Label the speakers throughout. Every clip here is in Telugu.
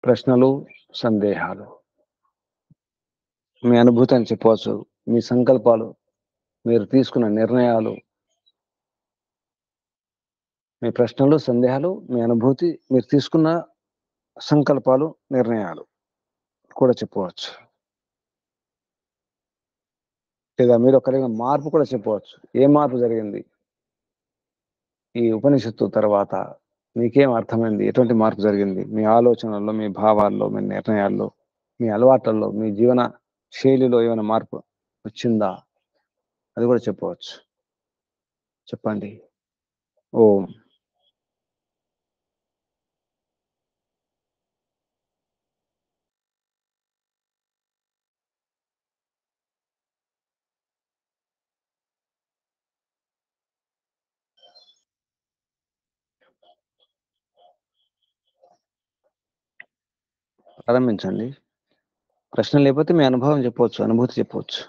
Speaker 1: ప్రశ్నలు, సందేహాలు. మీ అనుభూతి అని చెప్పవచ్చు. మీ సంకల్పాలు, మీరు తీసుకున్న నిర్ణయాలు. మీ ప్రశ్నలు, సందేహాలు, మీ అనుభూతి, మీరు తీసుకున్న సంకల్పాలు, నిర్ణయాలు కూడా చెప్పవచ్చు. లేదా మీరు కలిగిన మార్పు కూడా చెప్పవచ్చు. ఏ మార్పు జరిగింది ఈ ఉపనిషత్తు తర్వాత? మీకేం అర్థమైంది? ఎటువంటి మార్పు జరిగింది మీ ఆలోచనల్లో, మీ భావాల్లో, మీ నిర్ణయాల్లో, మీ అలవాట్లలో, మీ జీవన శైలిలో ఏమైనా మార్పు వచ్చిందా? అది కూడా చెప్పవచ్చు. చెప్పండి. ఓం. ప్రారంభించండి. ప్రశ్న లేకపోతే మీ అనుభవం చెప్పవచ్చు, అనుభూతి చెప్పవచ్చు.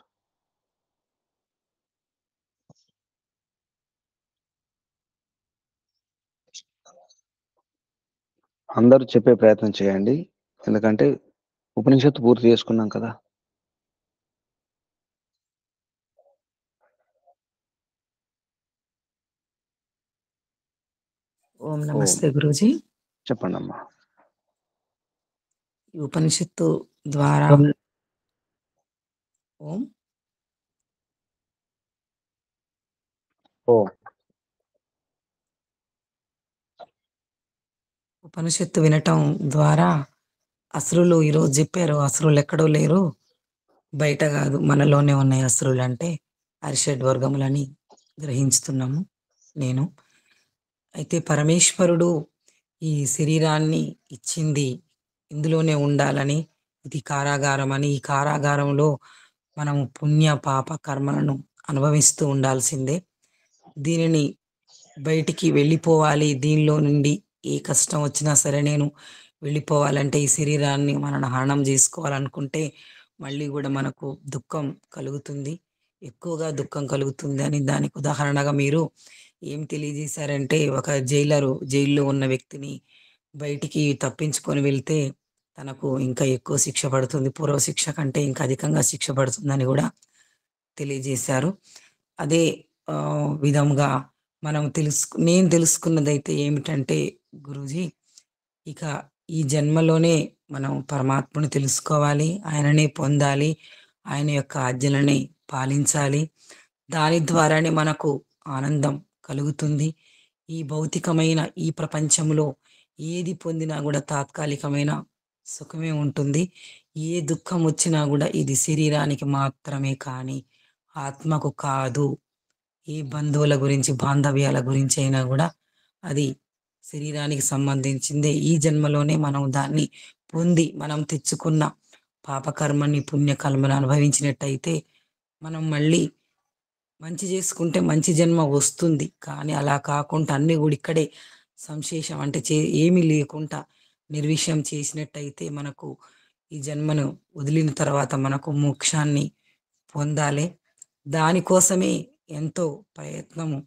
Speaker 1: అందరూ చెప్పే ప్రయత్నం చేయండి, ఎందుకంటే ఉపనిషత్తు పూర్తి చేసుకున్నాం కదా.
Speaker 2: ఓం నమస్తే గురూజీ.
Speaker 1: చెప్పండి అమ్మా.
Speaker 2: ఈ ఉపనిషత్తు ద్వారా ఓం ఉపనిషత్తు వినటం ద్వారా అసురులు ఈరోజు చెప్పారు, అసురులు ఎక్కడో లేరు, బయట కాదు మనలోనే ఉన్నాయి అసురులు అంటే అరిషడ్ వర్గములని గ్రహించుతున్నాము నేను. అయితే పరమేశ్వరుడు ఈ శరీరాన్ని ఇచ్చింది ఇందులోనే ఉండాలని, ఇది కారాగారం అని, ఈ కారాగారంలో మనం పుణ్య పాప కర్మలను అనుభవిస్తూ ఉండాల్సిందే. దీనిని బయటికి వెళ్ళిపోవాలి, దీనిలో నుండి ఏ కష్టం వచ్చినా సరే నేను వెళ్ళిపోవాలంటే ఈ శరీరాన్ని మనం హరణం చేసుకోవాలనుకుంటే మళ్ళీ కూడా మనకు దుఃఖం కలుగుతుంది, ఎక్కువగా దుఃఖం కలుగుతుంది అని దానికి ఉదాహరణగా మీరు ఏం తెలియజేశారంటే, ఒక జైల్లో ఉన్న వ్యక్తిని బయటికి తప్పించుకొని వెళ్తే తనకు ఇంకా ఎక్కువ శిక్ష పడుతుంది, పూర్వ శిక్ష కంటే ఇంకా అధికంగా శిక్ష పడుతుందని కూడా తెలియజేశారు. అదే విధంగా నేను తెలుసుకున్నదైతే ఏమిటంటే గురూజీ, ఇక ఈ జన్మలోనే మనం పరమాత్మని తెలుసుకోవాలి, ఆయననే పొందాలి, ఆయన యొక్క ఆజ్ఞలని పాలించాలి. దాని ద్వారానే మనకు ఆనందం కలుగుతుంది. ఈ భౌతికమైన ఈ ప్రపంచంలో ఏది పొందినా కూడా తాత్కాలికమైన సుఖమే ఉంటుంది. ఏ దుఃఖం వచ్చినా కూడా ఇది శరీరానికి మాత్రమే కానీ ఆత్మకు కాదు. ఏ బంధువుల గురించి, బాంధవ్యాల గురించి అయినా కూడా అది శరీరానికి సంబంధించిందే. ఈ జన్మలోనే మనం దాన్ని పొంది మనం తెచ్చుకున్న పాపకర్మని పుణ్యకర్మను అనుభవించినట్టయితే మనం మళ్ళీ మంచి చేసుకుంటే మంచి జన్మ వస్తుంది. కానీ అలా కాకుండా అన్ని కూడా ఇక్కడే సంశేషం అంటే ఏమీ లేకుండా నిర్విషయం చేసినట్టయితే మనకు ఈ జన్మను వదిలిన తర్వాత మనకు మోక్షాన్ని పొందాలి. దానికోసమే ఎంతో ప్రయత్నము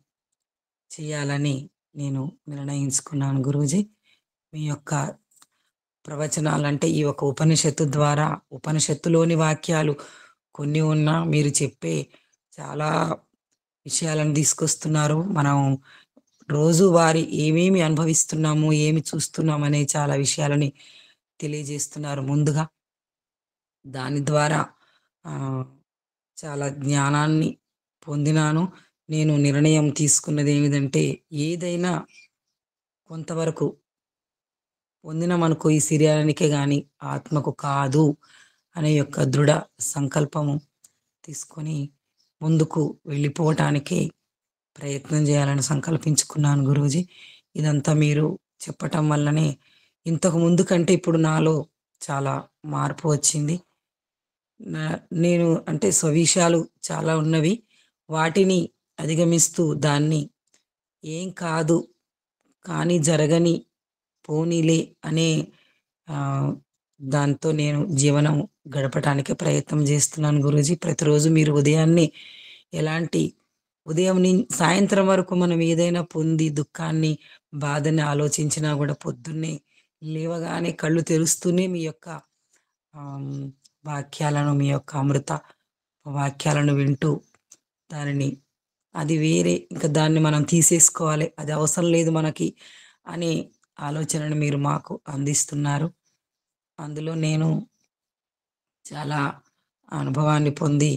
Speaker 2: చేయాలని నేను నిర్ణయించుకున్నాను గురూజీ. మీ యొక్క ప్రవచనాలంటే ఈ ఒక ఉపనిషత్తు ద్వారా, ఉపనిషత్తులోని వాక్యాలు కొన్ని ఉన్నా మీరు చెప్పే చాలా విషయాలను తీసుకొస్తున్నారు. మనం రోజు వారి ఏమేమి అనుభవిస్తున్నాము, ఏమి చూస్తున్నాము అనే చాలా విషయాలని తెలియజేస్తున్నారు ముందుగా. దాని ద్వారా చాలా జ్ఞానాన్ని పొందినాను. నేను నిర్ణయం తీసుకున్నది ఏమిటంటే, ఏదైనా కొంతవరకు పొందినామనుకో ఈ శరీరానికే కానీ ఆత్మకు కాదు అనే యొక్క దృఢ సంకల్పము తీసుకొని ముందుకు వెళ్ళిపోవటానికి ప్రయత్నం చేయాలని సంకల్పించుకున్నాను గురూజీ. ఇదంతా మీరు చెప్పటం వల్లనే ఇంతకు ముందు కంటే ఇప్పుడు నాలో చాలా మార్పు వచ్చింది. నేను అంటే స్వవిషయాలు చాలా ఉన్నవి, వాటిని అధిగమిస్తూ దాన్ని ఏం కాదు కానీ జరగని పోనీలే అనే దాంతో నేను జీవనం గడపటానికి ప్రయత్నం చేస్తున్నాను గురూజీ. ప్రతిరోజు మీరు ఉదయాన్నే ఉదయం సాయంత్రం వరకు మనం ఏదైనా పొంది దుఃఖాన్ని బాధని ఆలోచించినా కూడా పొద్దున్నే లేవగానే కళ్ళు తెరుస్తూనే మీ యొక్క వాక్యాలను, మీ యొక్క అమృత వాక్యాలను వింటూ దానిని అది వేరే, ఇంకా దాన్ని మనం తీసేసుకోవాలి, అది అవసరం లేదు మనకి అనే ఆలోచనను మీరు మాకు అందిస్తున్నారు. అందులో నేను చాలా అనుభవాన్ని పొంది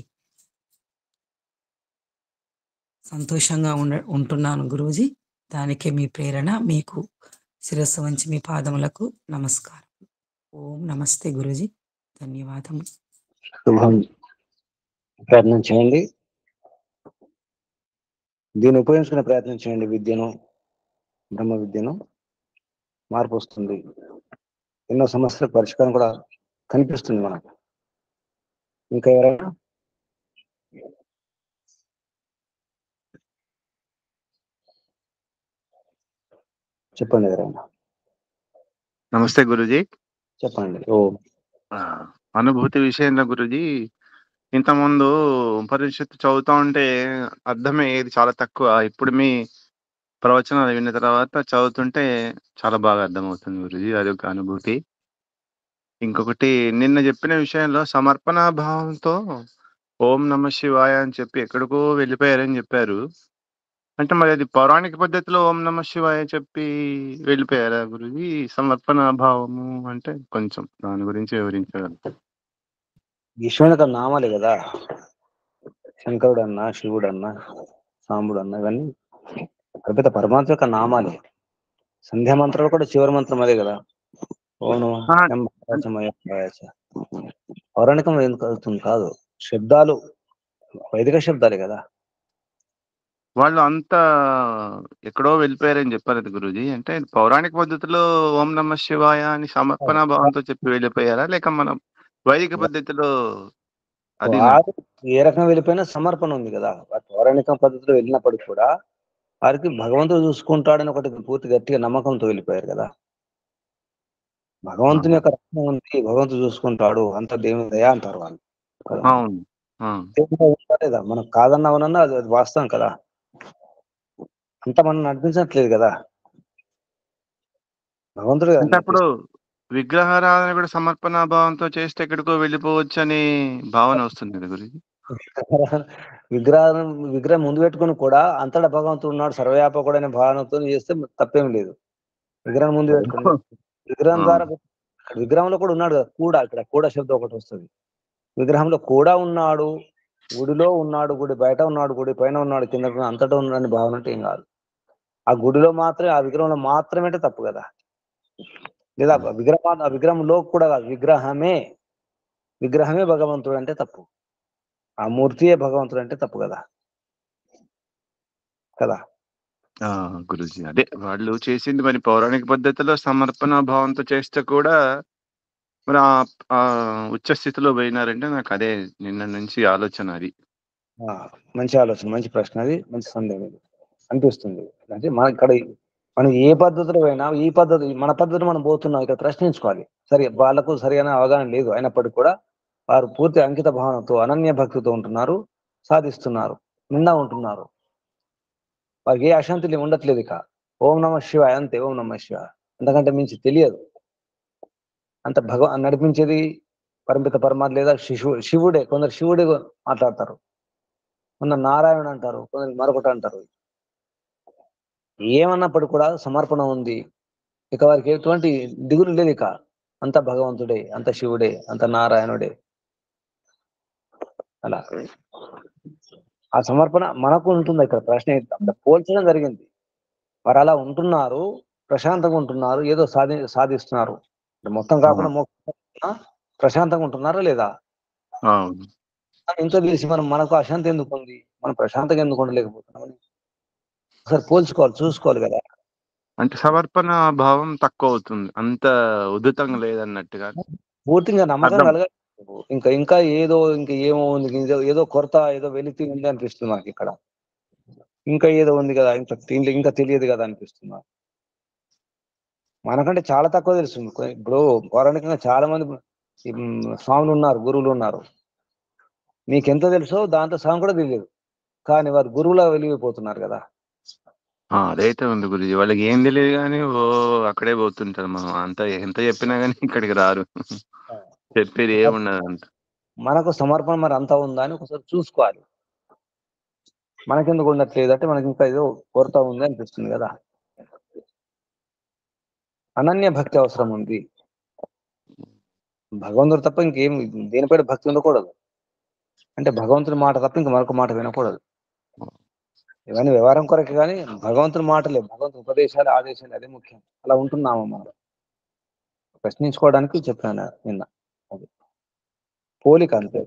Speaker 2: సంతోషంగా ఉంటున్నాను గురూజీ. దానికే మీ ప్రేరణ. మీకు శిరస్సు వంచి మీ పాదములకు నమస్కారం. ఓం నమస్తే గురూజీ. ధన్యవాదములు.
Speaker 1: శుభం. ప్రయత్నం చేయండి, దీన్ని ఉపయోగించుకునే ప్రయత్నం చేయండి. విద్యను, బ్రహ్మ విద్యను. మార్పు వస్తుంది. ఎన్నో సమస్యలకు పరిష్కారం కూడా కనిపిస్తుంది మనకు. ఇంకా ఎవరైనా చెప్పండి. ఎవరైనా
Speaker 3: నమస్తే గురుజీ.
Speaker 1: చెప్పండి.
Speaker 3: అనుభూతి విషయంలో గురుజీ, ఇంతకుముందు ఉపనిషత్తు చదువుతా ఉంటే అర్థమయ్యేది చాలా తక్కువ. ఇప్పుడు మీ ప్రవచనాలు విన్న తర్వాత చదువుతుంటే చాలా బాగా అర్థమవుతుంది గురుజీ. అదొక అనుభూతి. ఇంకొకటి, నిన్న చెప్పిన విషయంలో సమర్పణ భావంతో ఓం నమ శివాయ అని చెప్పి ఎక్కడికో వెళ్ళిపోయారని చెప్పారు. అంటే మరి అది పౌరాణిక పద్ధతిలో ఓం నమ శివాయ చెప్పి వెళ్ళిపోయారా గురుజీ? సమర్పణ భావము అంటే కొంచెం దాని గురించి వివరించగలరు?
Speaker 1: ఈశ్వరునికి నామాలే కదా, శంకరుడు అన్నా, శివుడు అన్నా, సాంబుడు అన్నా, ఇవన్నీ పెద్ద పరమాత్మ యొక్క నామాలే. సంధ్యా మంత్రాలు కూడా చివరి మంత్రం అదే కదా, ఓం పౌరాణికం ఎందుకు అవుతుంది? కాదు, శబ్దాలు వైదిక శబ్దాలే కదా.
Speaker 3: వాళ్ళు అంతా ఎక్కడో వెళ్ళిపోయారని చెప్పారు గురుజీ. అంటే పౌరాణిక పద్ధతిలో ఓం నమ శివాయ అని సమర్పణ భావంతో చెప్పి వెళ్ళిపోయారా, లేక మనం వైదిక పద్ధతిలో అది
Speaker 1: వారు ఏ రకంగా వెళ్ళిపోయినా సమర్పణ ఉంది కదా. పౌరాణిక పద్ధతిలో వెళ్ళినప్పటికీ కూడా వారికి భగవంతుడు చూసుకుంటాడని ఒకటి పూర్తి గట్టిగా నమ్మకంతో వెళ్ళిపోయారు కదా. భగవంతుని యొక్క రక్షణ ఉంది, భగవంతుడు చూసుకుంటాడు, అంత దేవుని దయ అంటారు వాళ్ళు కదా. లేదా మనం కాదన్నా అవునన్నా అది వాస్తవం కదా. అంత మనం నడిపించట్లేదు కదా భగవంతుడు.
Speaker 3: అంటే అప్పుడు విగ్రహారాధన కూడా సమర్పణ భావంతో చేస్తే ఎక్కడికో వెళ్ళిపోవచ్చు అని భావన వస్తుంది కదా గురించి.
Speaker 1: విగ్రహం ముందు పెట్టుకుని కూడా అంతటా భగవంతుడు ఉన్నాడు, సర్వవ్యాపకుడైన భావనతో చేస్తే తప్పేం లేదు. విగ్రహం ముందు పెట్టుకుని విగ్రహం ద్వారా, విగ్రహంలో కూడా ఉన్నాడు కదా. కూడా ఇక్కడ కూడా శబ్దం ఒకటి వస్తుంది. విగ్రహంలో కూడా ఉన్నాడు, గుడిలో ఉన్నాడు, గుడి బయట ఉన్నాడు, గుడి పైన ఉన్నాడు, కింద అంతటా ఉన్నాడని భావన అంటే ఏం కాదు. ఆ గుడిలో మాత్రమే, ఆ విగ్రహంలో మాత్రమే అంటే తప్పు కదా. లేదా విగ్రహంలో కూడా కాదు, విగ్రహమే భగవంతుడు అంటే తప్పు. ఆ మూర్తియే భగవంతుడు అంటే తప్పు కదా కదా.
Speaker 3: గురుజీ, అదే వాళ్ళు చేసింది మరి పౌరాణిక పద్ధతిలో సమర్పణ భావంతో చేస్తే కూడా మరి ఆ ఉచ్చ స్థితిలో పోయినారంటే నాకు అదే నిన్న నుంచి ఆలోచన. అది
Speaker 1: మంచి ఆలోచన, మంచి ప్రశ్న, అది మంచి సందేహం అనిపిస్తుంది. అంటే మన ఇక్కడ మనం ఏ పద్ధతిలో పోయినా, ఈ పద్ధతి మన పద్ధతి మనం పోతున్నాం, ఇక్కడ ప్రశ్నించుకోవాలి. సరే, వాళ్ళకు సరైన అవగాహన లేదు అయినప్పటికీ కూడా వారు పూర్తి అంకిత భావనతో, అనన్య భక్తితో ఉంటున్నారు, సాధిస్తున్నారు, నిండా ఉంటున్నారు. వారికి ఏ అశాంతి ఉండట్లేదు. ఇక ఓం నమ శివాయ అంతే, ఓం నమ శివాయ, అంతకంటే మించి తెలియదు. అంత నడిపించేది పరమిత పరమాత్మ లేదా శివుడే. కొందరు శివుడే మాట్లాడతారు, కొందరు నారాయణ అంటారు, కొందరు మరొకటి అంటారు. ఏమన్నప్పటికీ కూడా సమర్పణ ఉంది. ఇక వారికి ఎటువంటి దిగులు లేదు. ఇక అంత భగవంతుడే, అంత శివుడే, అంత నారాయణుడే. అలా ఆ సమర్పణ మనకు ఉంటుంది. ఇక్కడ ప్రశ్న పోల్చడం జరిగింది. వారు అలా ఉంటున్నారు, ప్రశాంతంగా ఉంటున్నారు, ఏదో సాధిస్తున్నారు. మొత్తం కాకుండా ప్రశాంతంగా ఉంటున్నారా లేదా? ఇంత తెలిసి మనకు అశాంతి ఎందుకు ఉంది, మనం ప్రశాంతంగా ఎందుకు ఉండలేకపోతున్నామని ఒకసారి పోల్చుకోవాలి, చూసుకోవాలి కదా.
Speaker 3: అంటే సమర్పణ భావం తక్కువ అవుతుంది, అంత ఉదితంగా లేదన్నట్టుగా.
Speaker 1: పూర్తిగా నమ్మకం కలగాలి. ఇంకా ఏదో ఏమో ఉంది, ఏదో కొరత, ఏదో వెలితి ఉంది అనిపిస్తుంది నాకు ఇక్కడ. ఇంకా ఏదో ఉంది కదా, ఇంకా తెలియదు కదా అనిపిస్తుంది నాకు. మనకంటే చాలా తక్కువ తెలుస్తుంది. ఇప్పుడు పౌరాణికంగా చాలా మంది స్వాములు ఉన్నారు, గురువులు ఉన్నారు. నీకెంత తెలుసో దాంతో సగం కూడా తెలియదు, కానీ వారు గురువులా వెలిగిపోతున్నారు కదా.
Speaker 3: అదైతే ఉంది గురుజీ. వాళ్ళకి ఏం తెలియదు కానీ అక్కడే పోతుంటారు. మనం అంత ఎంత చెప్పినా కానీ ఇక్కడికి రారు. చెప్పేది ఏముండదు అంత.
Speaker 1: మనకు సమర్పణ మరి అంతా ఉందా అని ఒకసారి చూసుకోవాలి. మనకెందుకు ఉండట్లేదు అంటే మనకి ఇంకా ఏదో కొరత ఉంది అనిపిస్తుంది కదా. అనన్య భక్తి అవసరం ఉంది. భగవంతుడు తప్ప ఇంకేం దేనిపైన భక్తి ఉండకూడదు. అంటే భగవంతుడి మాట తప్ప ఇంక మరొక మాట వినకూడదు. ఇవన్నీ వ్యవహారం కొరకు కానీ భగవంతుని మాటలే, భగవంతుని ఉపదేశాలు, ఆదేశాలు అదే ముఖ్యం. అలా ఉంటున్నాము మనం. ప్రశ్నించుకోవడానికి చెప్పాను నిన్న. అది పోలిక అంతే.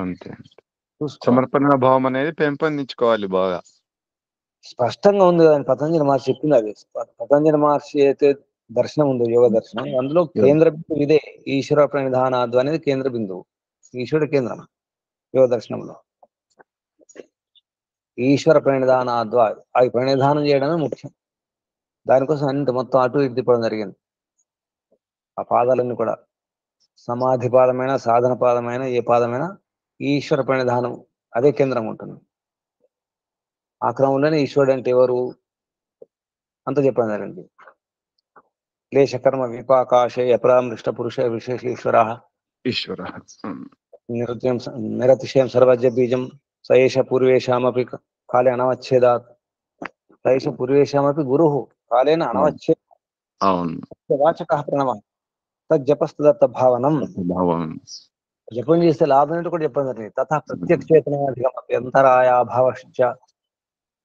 Speaker 3: అంతే.
Speaker 1: చూసుకోవాలి.
Speaker 3: సమర్పణ భావం అనేది పెంపొందించుకోవాలి బాగా.
Speaker 1: స్పష్టంగా ఉంది కదా పతంజలి మహర్షి చెప్పింది. అది పతంజలి మహర్షి అయితే దర్శనం ఉంది, యోగ దర్శనం, అందులో కేంద్ర బిందువు ఇదే. ఈశ్వర ప్రణిధానాద్వ అనేది కేంద్ర బిందువు, ఈశ్వరుడు కేంద్రం యోగ దర్శనంలో. ఈశ్వర ప్రణిధానాద్వ, అవి ప్రణిధానం చేయడమే ముఖ్యం. దానికోసం అన్ని మొత్తం అటు ఇటు తిప్పడం జరిగింది. ఆ పాదాలన్నీ కూడా సమాధి పాదమైన, సాధన పాదమైన, ఏ పాదమైనా ఈశ్వర ప్రణిధానం అదే కేంద్రం ఉంటుంది. ఆ క్రమంలోనే ఈశ్వరుడు అంటే ఎవరు అంత చెప్పడం జరిగింది. క్లేశకర్మ విపాకాశే అపరామృష్ట పురుష విశేషేశ్వర
Speaker 3: ఈశ్వర
Speaker 1: నిరతిశయం సర్వజ్ఞ బీజం సయేష పూర్వేషామపి కాలే అనవచ్ఛేదాత్. సయేష పూర్వేషామపి గురు కాలేన అనవచ్ఛేద.
Speaker 3: అవును.
Speaker 1: వాచక ప్రణవ తజ్జపస్తదత్త భావనం. జపం చేస్తే లాభం ఏంటో కూడా చెప్పడం జరిగింది. తథా ప్రత్యక్షేతనాధిగమపి అంతరాయాభావశ్చ.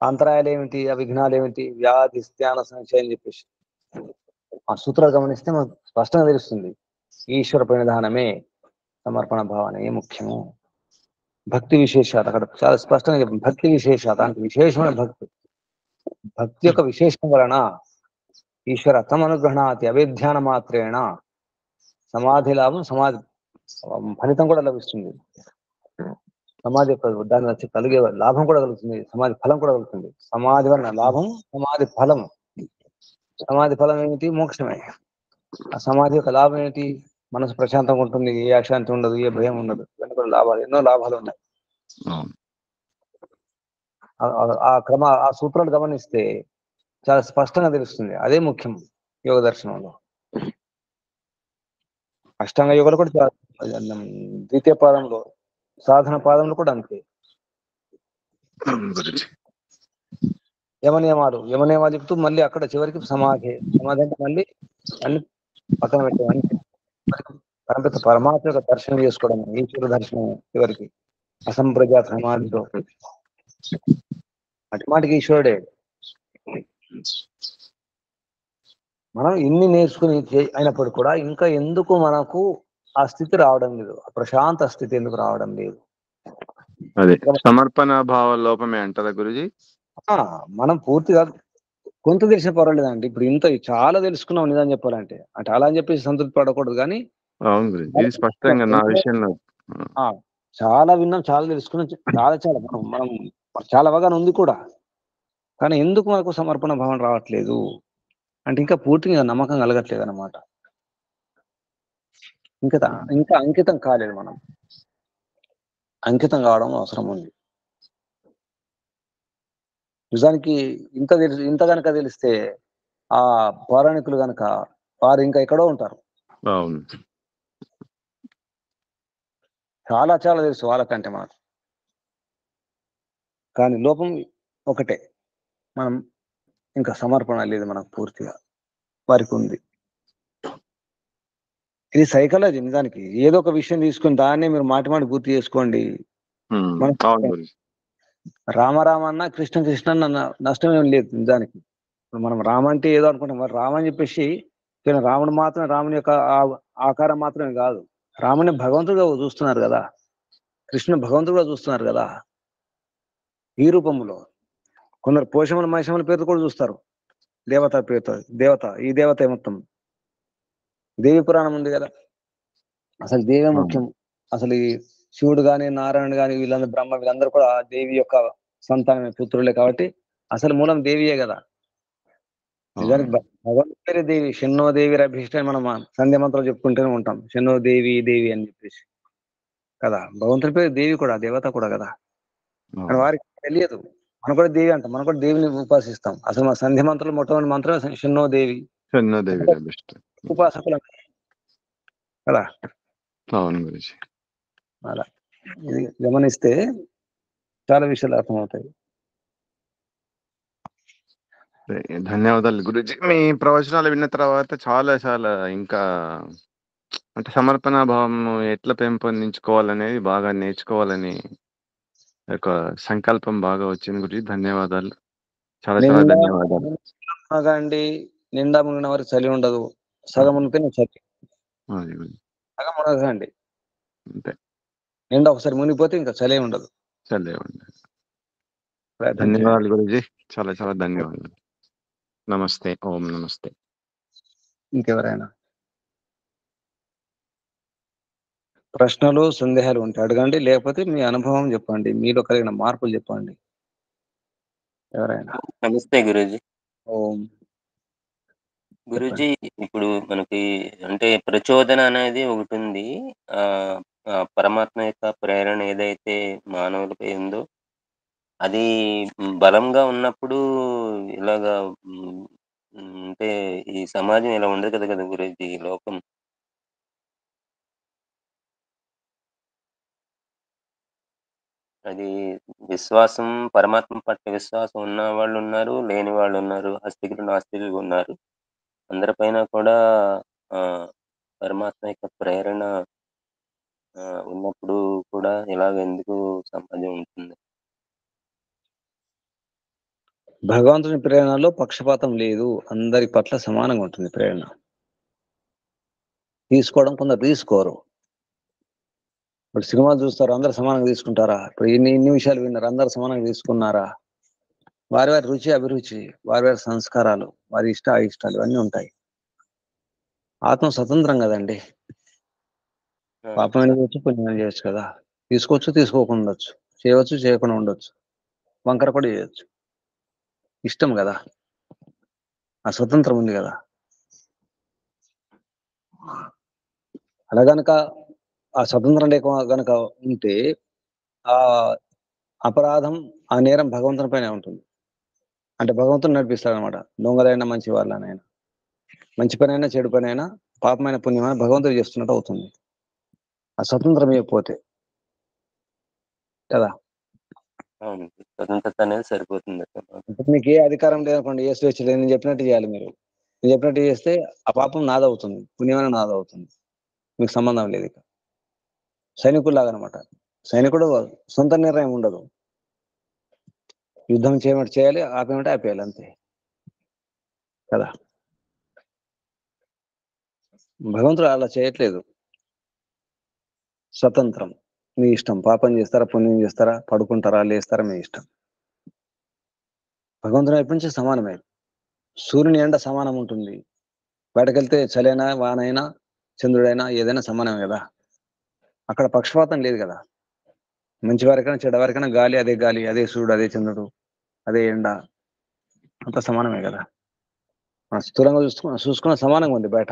Speaker 1: అంతరాయాలు ఏమిటి, ఆ విఘ్నాలు ఏమిటి, వ్యాధి స్థాన సంశయం అని చెప్పేసి ఆ సూత్రాలు గమనిస్తే మనకు స్పష్టంగా తెలుస్తుంది. ఈశ్వర ప్రణిధానమే సమర్పణ భావనే ముఖ్యము. భక్తి విశేషాత అక్కడ చాలా స్పష్టంగా చెప్పింది. భక్తి విశేషాత అంటే విశేషమైన భక్తి. భక్తి యొక్క విశేషం వలన ఈశ్వర తమ అనుగ్రహణాతి అవిధ్యాన మాత్రేణ సమాధి లాభం, సమాధి ఫలితం కూడా లభిస్తుంది. సమాధి యొక్క దాని కలిగే లాభం కూడా కలుగుతుంది, సమాధి ఫలం కూడా కలుగుతుంది. సమాధి వలన లాభం, సమాధి ఫలం. సమాధి ఫలం ఏమిటి? మోక్షమే. ఆ సమాధి యొక్క లాభం ఏమిటి? మనసు ప్రశాంతంగా ఉంటుంది, ఏ అశాంతి ఉండదు, ఏ భయం ఉండదు. ఇవన్నీ కూడా లాభాలు, ఎన్నో లాభాలు ఉన్నాయి. ఆ సూత్రాలు గమనిస్తే చాలా స్పష్టంగా తెలుస్తుంది. అదే ముఖ్యం యోగ దర్శనంలో. అష్టాంగ యోగాలు కూడా ద్వితీయ పాదంలో, సాధన పాదంలో కూడా అంతే. యమనియమాలు చెప్తూ మళ్ళీ అక్కడ చివరికి సమాధి అంటే మళ్ళీ అన్ని పక్కన పెట్టే పరమాత్మ యొక్క దర్శనం చేసుకోవడం, ఈశ్వర దర్శనం చివరికి అసంప్రజాత సమాధితో. అటుమాటికి ఈశ్వరుడే. మనం ఇన్ని నేర్చుకుని అయినప్పుడు కూడా ఇంకా ఎందుకు మనకు ఆ స్థితి రావడం లేదు, ఆ ప్రశాంత స్థితి ఎందుకు రావడం లేదు?
Speaker 3: అదే సమర్పణ భావ లోపమే అంటారా గురుజీ?
Speaker 1: మనం పూర్తిగా కొంత తెలిసిన పర్వాలేదండి. ఇప్పుడు ఇంత చాలా తెలుసుకున్నాం నిజం చెప్పాలంటే. అంటే అలా అని చెప్పేసి సంతృప్తి పడకూడదు. కానీ
Speaker 3: అవును గురుజీ, ఇది స్పష్టంగా నా విషయంలో
Speaker 1: చాలా విన్నాం, చాలా తెలుసుకున్నాం, చాలా మనం చాలా అవగాహన ఉంది కూడా. కానీ ఎందుకు మనకు సమర్పణ భావన రావట్లేదు అంటే ఇంకా పూర్తిగా నమ్మకం కలగట్లేదు అన్నమాట. ఇంకా అంకితం కాలేదు. మనం అంకితం కావడం అవసరం ఉంది. నిజానికి ఇంత కనుక తెలిస్తే ఆ పౌరాణికులు కనుక వారు ఇంకా ఎక్కడో ఉంటారు.
Speaker 3: అవును,
Speaker 1: చాలా చాలా తెలుసు వాళ్ళకంటే మనకు. కానీ లోపం ఒకటే, మనం ఇంకా సమర్పణ లేదు మనకు పూర్తిగా. వారికి ఉంది. ఇది సైకాలజీ. నిజానికి ఏదో ఒక విషయం తీసుకుని దాన్నే మీరు మాటి గుర్తు చేసుకోండి. రామ అన్న కృష్ణ అన్న నష్టం ఏం లేదు నిజానికి. మనం రామ అంటే ఏదో అనుకుంటాం, మరి రామ అని చెప్పేసి రాముడు మాత్రం, రాముని యొక్క ఆకారం మాత్రమే కాదు, రాముని భగవంతుడుగా చూస్తున్నారు కదా, కృష్ణుని భగవంతుడుగా చూస్తున్నారు కదా ఈ రూపంలో. కొందరు పోషముల మహిషముల పేరుతో కూడా చూస్తారు, దేవత పేరుతో. ఈ దేవత మొత్తం దేవి పురాణం ఉంది కదా. అసలు దేవే ముఖ్యం. అసలు ఈ శివుడు గాని, నారాయణుడు గాని, వీళ్ళందరూ బ్రహ్మ, వీళ్ళందరూ కూడా దేవి యొక్క సంతానమే, పుత్రులే. కాబట్టి అసలు మూలం దేవియే కదా. నిజానికి భగవంతుడి పేరే దేవి. షణ్ణో దేవి రభిష్ట అని మనం సంధ్య మంత్రాలు చెప్పుకుంటూనే ఉంటాం. షణ్ణో దేవి దేవి అని చెప్పేసి కదా. భగవంతుడి పేరు దేవి కూడా, దేవత కూడా కదా. కానీ వారికి తెలియదు. మనం కూడా దేవి అంటాం, మనం కూడా దేవిని ఉపాసిస్తాం. అసలు మా సంధ్య మంత్రులు మొట్టమొదటి మంత్రం శన్నో దేవి,
Speaker 3: చెన్నోదేవి బెస్ట్.
Speaker 1: ఉపాసకులు కదా.
Speaker 3: అవును గురుజీ.
Speaker 1: అలా ఇది గమనిస్తే చాలా విషయాలు అర్థమవుతాయి.
Speaker 3: ధన్యవాదాలు గురుజీ. మీ ప్రవచనాలు విన్న తర్వాత చాలా చాలా ఇంకా అంటే సమర్పణ భావం ఎట్లా పెంపొందించుకోవాలనేది బాగా నేర్చుకోవాలని ఒక సంకల్పం బాగా వచ్చింది గురుజీ. ధన్యవాదాలు, చాలా చాలా
Speaker 1: నిండా
Speaker 3: ధన్యవాదాలు.
Speaker 1: మునగండి, నిండా మునిగిన వరకు చలి ఉండదు, సగం మునిగితే చలి.
Speaker 3: అది గురుజీ.
Speaker 1: సగం మునగండి,
Speaker 3: అంతే,
Speaker 1: నిండా ఒకసారి మునిగిపోతే ఇంకా చలి ఉండదు.
Speaker 3: చల్లే ఉండండి.
Speaker 1: ప్రయత్నం చేయండి.
Speaker 3: ధన్యవాదాలు గురుజీ, చాలా చాలా ధన్యవాదాలు. నమస్తే, ఓం నమస్తే.
Speaker 1: ఇంకెవరైనా ప్రశ్నలు సందేహాలు ఉంటే అడగండి, లేకపోతే మీ అనుభవం చెప్పండి, మీలో కలిగిన మార్పులు చెప్పండి. ఎవరైనా
Speaker 4: నమస్తే గురూజీ.
Speaker 1: ఓం
Speaker 4: గురూజీ, ఇప్పుడు మనకి అంటే ప్రచోదన అనేది ఒకటి ఉంది. పరమాత్మ యొక్క ప్రేరణ ఏదైతే మానవులపై ఉందో అది బలంగా ఉన్నప్పుడు ఇలాగా అంటే ఈ సమాజం ఇలా ఉండదు కదా గురూజీ, ఈ లోకం. అది విశ్వాసం, పరమాత్మ పట్ల విశ్వాసం ఉన్న వాళ్ళు ఉన్నారు, లేని వాళ్ళు ఉన్నారు, ఆస్తికులు నాస్తికులు ఉన్నారు. అందరిపైన కూడా పరమాత్మ యొక్క ప్రేరణ ఉన్నప్పుడు కూడా ఇలాగ ఎందుకు సమాజం ఉంటుంది?
Speaker 1: భగవంతుని ప్రేరణలో పక్షపాతం లేదు, అందరి పట్ల సమానంగా ఉంటుంది ప్రేరణ. తీసుకోవడం కొందరు తీసుకోరు. ఇప్పుడు సినిమాలు చూస్తారు, అందరు సమానంగా తీసుకుంటారా? ఇప్పుడు ఇన్ని విషయాలు విన్నారు, అందరు సమానంగా తీసుకున్నారా? వారి వారి రుచి అభిరుచి, వారి వారి సంస్కారాలు, వారి అయిష్టాలు ఇవన్నీ ఉంటాయి. ఆత్మ స్వతంత్రం కదండి. పాపం చేయొచ్చు, పుణ్యం చేయొచ్చు కదా. తీసుకోవచ్చు, తీసుకోకుండా ఉండొచ్చు, చేయవచ్చు, చేయకుండా ఉండొచ్చు, వంకర కూడా చేయొచ్చు. ఇష్టం కదా, ఆ స్వతంత్రం ఉంది కదా. అలా గనక ఆ స్వతంత్రం లేక గనక ఉంటే ఆ అపరాధం, ఆ నేరం భగవంతుని పైనే ఉంటుంది. అంటే భగవంతుని నడిపిస్తాడు అనమాట. దొంగలైనా మంచి వాళ్ళనైనా, మంచి పనైనా చెడు పనైనా, పాపమైన పుణ్యమైన భగవంతుడు చేస్తున్నట్టు అవుతుంది ఆ స్వతంత్రం ఇవ్వకపోతే కదా.
Speaker 4: అవును, స్వతంత్రత అనేది సరిపోతుంది.
Speaker 1: ఇప్పుడు మీకు ఏ అధికారం లేదనుకోండి, ఏ స్వేచ్ఛ లేదు, నేను చెప్పినట్టు చేయాలి. నేను చెప్పినట్టు చేస్తే ఆ పాపం నాదవుతుంది, పుణ్యమైన నాదవుతుంది, మీకు సంబంధం లేదు. ఇక సైనికుల్లాగా అనమాట. సైనికుడు సొంత నిర్ణయం ఉండదు. యుద్ధం చేయమంటే చేయాలి, ఆపేమంటే ఆపేయాలి, అంతే కదా. భగవంతుడు అలా చేయట్లేదు. స్వతంత్రం, మీ ఇష్టం. పాపం చేస్తారా, పుణ్యం చేస్తారా, పడుకుంటారా, లేస్తారా, మీ ఇష్టం. భగవంతుని వైపు నుంచి సమానమే. సూర్యుని ఎండ సమానం ఉంటుంది. బయటకెళ్తే చలైనా, వానైనా, చంద్రుడైనా ఏదైనా సమానమే కదా. అక్కడ పక్షపాతం లేదు కదా. మంచి వారికైనా చెడ్డవారికైనా గాలి అదే గాలి, అదే సూర్యుడు, అదే చంద్రుడు, అదే ఎండ, అంత సమానమే కదా. మనం స్థూలంగా చూసుకున్న సమానంగా ఉంది బయట.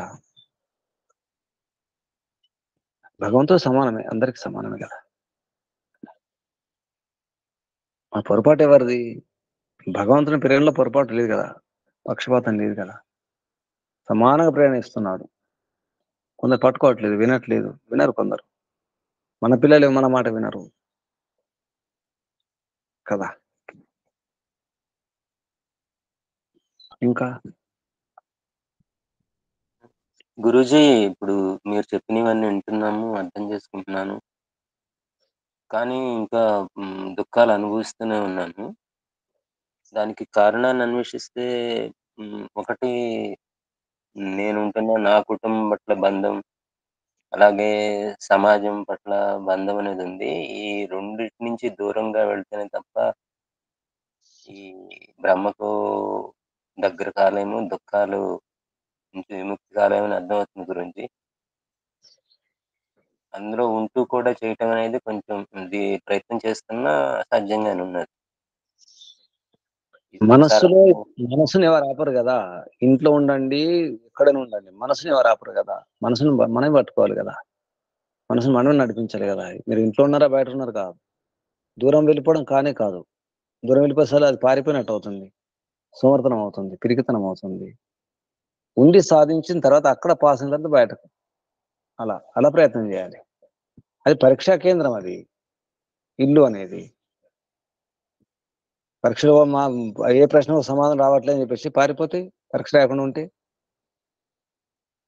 Speaker 1: భగవంతుడు సమానమే, అందరికి సమానమే కదా. ఆ పొరపాటు ఎవరిది? భగవంతుని ప్రేరణలో పొరపాటు లేదు కదా, పక్షపాతం లేదు కదా. సమానంగా ప్రేరణ ఇస్తున్నాడు. కొందరు పట్టుకోవట్లేదు, వినరు కొందరు. మన పిల్లలు మన మాట వినరు కదా. ఇంకా
Speaker 4: గురూజీ, ఇప్పుడు మీరు చెప్పినవన్నీ వింటున్నాము, అర్థం చేసుకుంటున్నాను. కానీ ఇంకా దుఃఖాలు అనుభవిస్తూనే ఉన్నాను. దానికి కారణాన్ని అన్వేషిస్తే ఒకటి, నేనుంటున్న నా కుటుంబం పట్ల బంధం, అలాగే సమాజం పట్ల బంధం అనేది ఉంది. ఈ రెండిటి నుంచి దూరంగా వెళ్తేనే తప్ప ఈ బ్రహ్మకు దగ్గర కాలేము, దుఃఖాలు నుంచి విముక్తి కాలేమని అర్థమవుతుంది గురూజీ. అందులో ఉంటూ కూడా చేయటం అనేది కొంచెం ఇది ప్రయత్నం చేస్తున్నా అసాధ్యంగానే ఉన్నది. ఈ
Speaker 1: మనసుని ఎవరు ఆపరు కదా. ఇంట్లో ఉండండి, ఎక్కడైనా ఉండండి, మనసుని ఎవరు ఆపరు కదా. మనసుని మనమే పట్టుకోవాలి కదా. మనసుని మనమే నడిపించాలి కదా. మీరు ఇంట్లో ఉన్నారా, బయట ఉన్నారు కాదు, దూరం వెళ్ళిపోవడం కానే కాదు. దూరం వెళ్ళిపోతే అది పారిపోయినట్టు అవుతుంది, సోమర్థనం అవుతుంది, పిరికితనం అవుతుంది. ఉండి సాధించిన తర్వాత అక్కడ పాస్ అయిన తర్వాత బయటకు అలా ప్రయత్నం చేయాలి. అది పరీక్షా కేంద్రం, అది ఇల్లు అనేది. పరీక్షలో ఏ ప్రశ్నకు సమాధానం రావట్లేదు అని చెప్పేసి పారిపోతే, పరీక్ష రాకుండా ఉంటే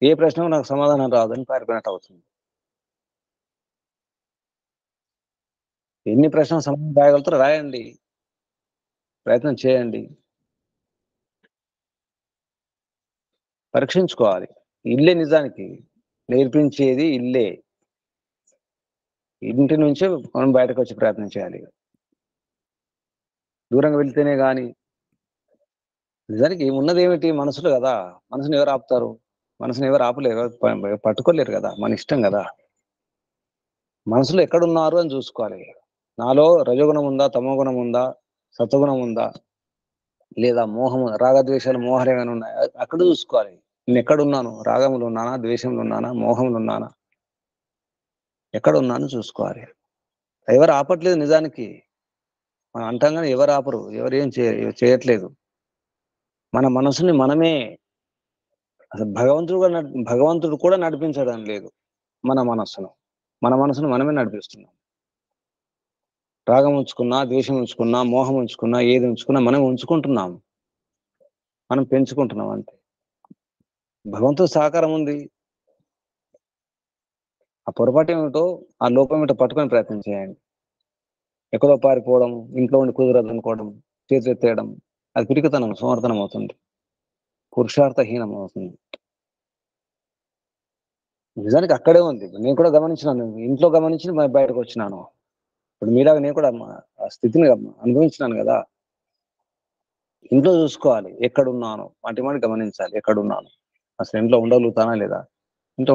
Speaker 1: ఏ ప్రశ్నకు నాకు సమాధానం రాదని పారిపోయినట్టు అవుతుంది. ఎన్ని ప్రశ్నలు సమాధానం రాయగలుగుతారో రాయండి, ప్రయత్నం చేయండి, పరీక్షించుకోవాలి. ఇల్లే నిజానికి నేర్పించేది, ఇల్లే. ఇంటి నుంచే మనం బయటకు వచ్చి ప్రయత్నం చేయాలి. దూరంగా వెళ్తేనే కానీ. నిజానికి ఉన్నది ఏమిటి? మనసులో కదా. మనసుని ఎవరు ఆపుతారు? మనసుని ఎవరు ఆపలేరు, పట్టుకోలేరు కదా, మన ఇష్టం కదా. మనసులో ఎక్కడున్నారు అని చూసుకోవాలి. నాలో రజోగుణం ఉందా, తమోగుణం ఉందా, సత్వగుణం ఉందా, లేదా మోహం, రాగద్వేషాలు, మోహాలు ఏమైనా ఉన్నాయా, అక్కడ చూసుకోవాలి. నేను ఎక్కడున్నాను? రాగంలో ఉన్నానా, ద్వేషంలో ఉన్నానా, మోహంలో ఉన్నానా, ఎక్కడ ఉన్నాను చూసుకోవాలి. ఎవరు ఆపట్లేదు నిజానికి. మనం అంటాం కానీ ఎవరు ఆపరు, ఎవరు ఏం చేయట్లేదు. మన మనసుని మనమే, అసలు భగవంతుడు కూడా నడిపించడం లేదు మన మనసును మనమే నడిపిస్తున్నాం. రాగం ఉంచుకున్నా, ద్వేషం ఉంచుకున్నా, మోహం ఉంచుకున్నా, ఏది ఉంచుకున్నా మనం ఉంచుకుంటున్నాం, మనం పెంచుకుంటున్నాం అంతే. భగవంతుడు సహకారం ఉంది. ఆ పొరపాటు ఏమిటో, ఆ లోపం ఏమిటో పట్టుకొని ప్రయత్నం చేయండి. ఎక్కడో పారిపోవడం, ఇంట్లో ఉండి కుదరదు అనుకోవడం, చేతులెత్తేయడం, అది పిరికితనం, సమర్థనం అవుతుంది, పురుషార్థహీనం అవుతుంది. నిజానికి అక్కడే ఉంది. నేను కూడా గమనించినాను, ఇంట్లో గమనించి బయటకు వచ్చినాను. ఇప్పుడు మీలాగా నేను కూడా ఆ స్థితిని అనుభవించినాను కదా. ఇంట్లో చూసుకోవాలి, ఎక్కడున్నాను, మాటి గమనించాలి, ఎక్కడున్నాను, అసలు ఇంట్లో ఉండగలుగుతానా లేదా. ఇంట్లో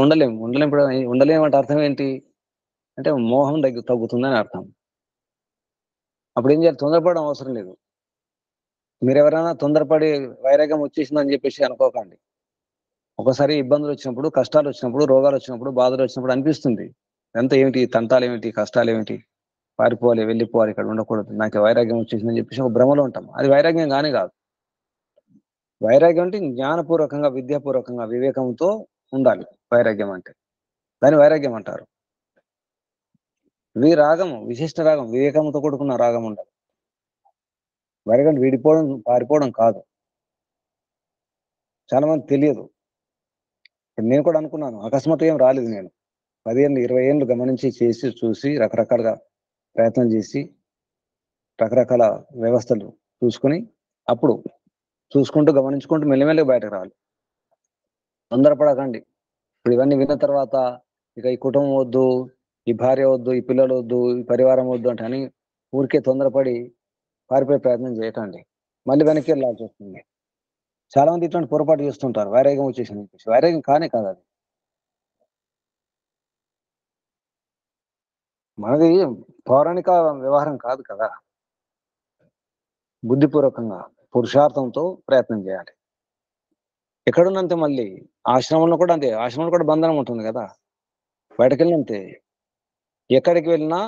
Speaker 1: ఉండలేమంటే అర్థం ఏంటి అంటే మోహం తగ్గుతుందని అర్థం. అప్పుడు ఏం చేయాలి? తొందరపడడం అవసరం లేదు. మీరు ఎవరైనా తొందరపడి వైరాగ్యం వచ్చేసిందని చెప్పేసి అనుకోకండి. ఒకసారి ఇబ్బందులు వచ్చినప్పుడు, కష్టాలు వచ్చినప్పుడు, రోగాలు వచ్చినప్పుడు, బాధలు వచ్చినప్పుడు అనిపిస్తుంది, ఎంత ఏమిటి, తంటాలు ఏమిటి, కష్టాలు ఏమిటి, పారిపోవాలి, వెళ్ళిపోవాలి, ఇక్కడ ఉండకూడదు, నాకు వైరాగ్యం వచ్చేసిందని చెప్పేసి ఒక భ్రమలో ఉంటాం. అది వైరాగ్యం కానీ కాదు. వైరాగ్యం అంటే జ్ఞానపూర్వకంగా, విద్యాపూర్వకంగా, వివేకంతో ఉండాలి. వైరాగ్యం అంటే దాని వైరాగ్యం అంటారు. రాగము విశిష్ట రాగం, వివేకంతో కూడుకున్న రాగం ఉండాలి. వైరాగ్యం విడిపోవడం, పారిపోవడం కాదు. చాలా మంది తెలియదు. నేను కూడా అనుకున్నాను, అకస్మాత్తుగా ఏం రాలేదు. నేను 10 ఏళ్ళు 20 ఏళ్ళు గమనించి, చేసి, చూసి, రకరకాలుగా ప్రయత్నం చేసి, రకరకాల వ్యవస్థలు చూసుకుని, అప్పుడు చూసుకుంటూ గమనించుకుంటూ మెల్లిమెల్లిగా బయటకు రావాలి. తొందరపడకండి. ఇప్పుడు ఇవన్నీ విన్న తర్వాత ఇక ఈ కుటుంబం వద్దు, ఈ భార్య వద్దు, ఈ పిల్లలు వద్దు, ఈ పరివారం వద్దు అంటే అని ఊరికే తొందరపడి పారిపోయే ప్రయత్నం చేయకండి. మళ్ళీ వెనక్కి వెళ్ళాల్సి వస్తుంది. చాలా మంది ఇట్లాంటి పొరపాటు చేస్తుంటారు, వైరాగ్యం వచ్చేసింది చెప్పేసి. వైరాగ్యం కానే కాదు అది. మనది పౌరాణిక వ్యవహారం కాదు కదా. బుద్ధిపూర్వకంగా, పురుషార్థంతో ప్రయత్నం చేయాలి. ఎక్కడున్నంతే మళ్ళీ ఆశ్రమంలో కూడా అంతే. ఆశ్రమంలో కూడా బంధనం ఉంటుంది కదా. బయటకు వెళ్ళినంతే. ఎక్కడికి వెళ్ళినా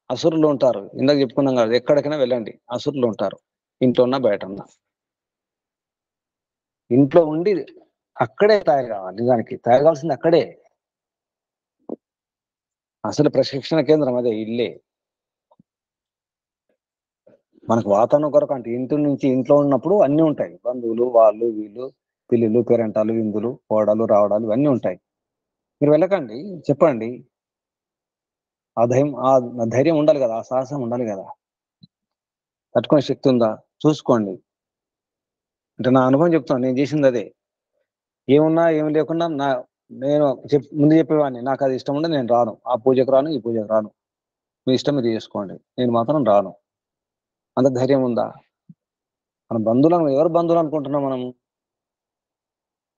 Speaker 1: అసురులు ఉంటారు. ఇందాక చెప్పుకున్నాం కదా, ఎక్కడికైనా వెళ్ళండి అసురులు ఉంటారు, ఇంట్లో ఉన్నా బయట ఉన్నా. ఇంట్లో ఉండి అక్కడే తయారు కావాలి. నిజానికి తయారు కావాల్సింది అక్కడే. అసలు ప్రశిక్షణ కేంద్రం అదే, ఇల్లే. మనకు వాతావరణం కొరకు అంటే ఇంటి నుంచి, ఇంట్లో ఉన్నప్పుడు అన్ని ఉంటాయి, బంధువులు, వాళ్ళు వీళ్ళు, పిల్లులు, పేరెంటాలు, విందులు, పోవడాలు, రావడాలు ఇవన్నీ ఉంటాయి. మీరు వెళ్ళకండి, చెప్పండి. ఆ ధైర్యం ఉండాలి కదా, ఆ సాహసం ఉండాలి కదా. తట్టుకునే శక్తి ఉందా చూసుకోండి. అంటే నా అనుభవం చెప్తాను, నేను చేసింది అదే. ఏమున్నా ఏమి లేకున్నా నేను ముందు చెప్పేవాడిని, నాకు అది ఇష్టం ఉండదు, నేను రాను, ఆ పూజకు రాను, ఈ పూజకు రాను, మీ ఇష్టం మీరు చేసుకోండి, నేను మాత్రం రాను. అంత ధైర్యం ఉందా? మన బంధువులను ఎవరు బంధువులు అనుకుంటున్నాం మనము?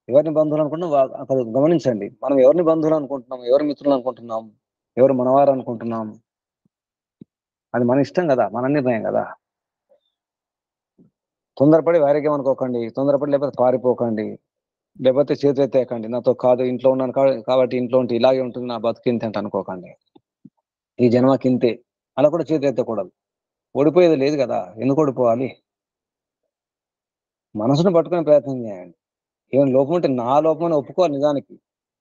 Speaker 1: ఎవరిని బంధువులు అనుకుంటున్నాం అక్కడ గమనించండి. మనం ఎవరిని బంధువులు అనుకుంటున్నాం, ఎవరు మిత్రులు అనుకుంటున్నాం, ఎవరు మనవారు అనుకుంటున్నాం, అది మన ఇష్టం కదా, మన నిర్ణయం కదా. తొందరపడి వైరాగ్యం అనుకోకండి, తొందరపడి లేకపోతే పారిపోకండి, లేకపోతే చేతులెత్తేయకండి, నాతో కాదు, ఇంట్లో ఉన్నాను కాబట్టి ఇంట్లో ఉంటే ఇలాగే ఉంటుంది, నా బతుకింతే అంటే అనుకోకండి, ఈ జన్మకింతే, అలా కూడా చేతులెత్తకూడదు. ఓడిపోయేది లేదు కదా, ఎందుకు ఓడిపోవాలి? మనసును పట్టుకునే ప్రయత్నం చేయండి. ఏమైనా లోపం ఉంటే నా లోపం అని ఒప్పుకోవాలి. నిజానికి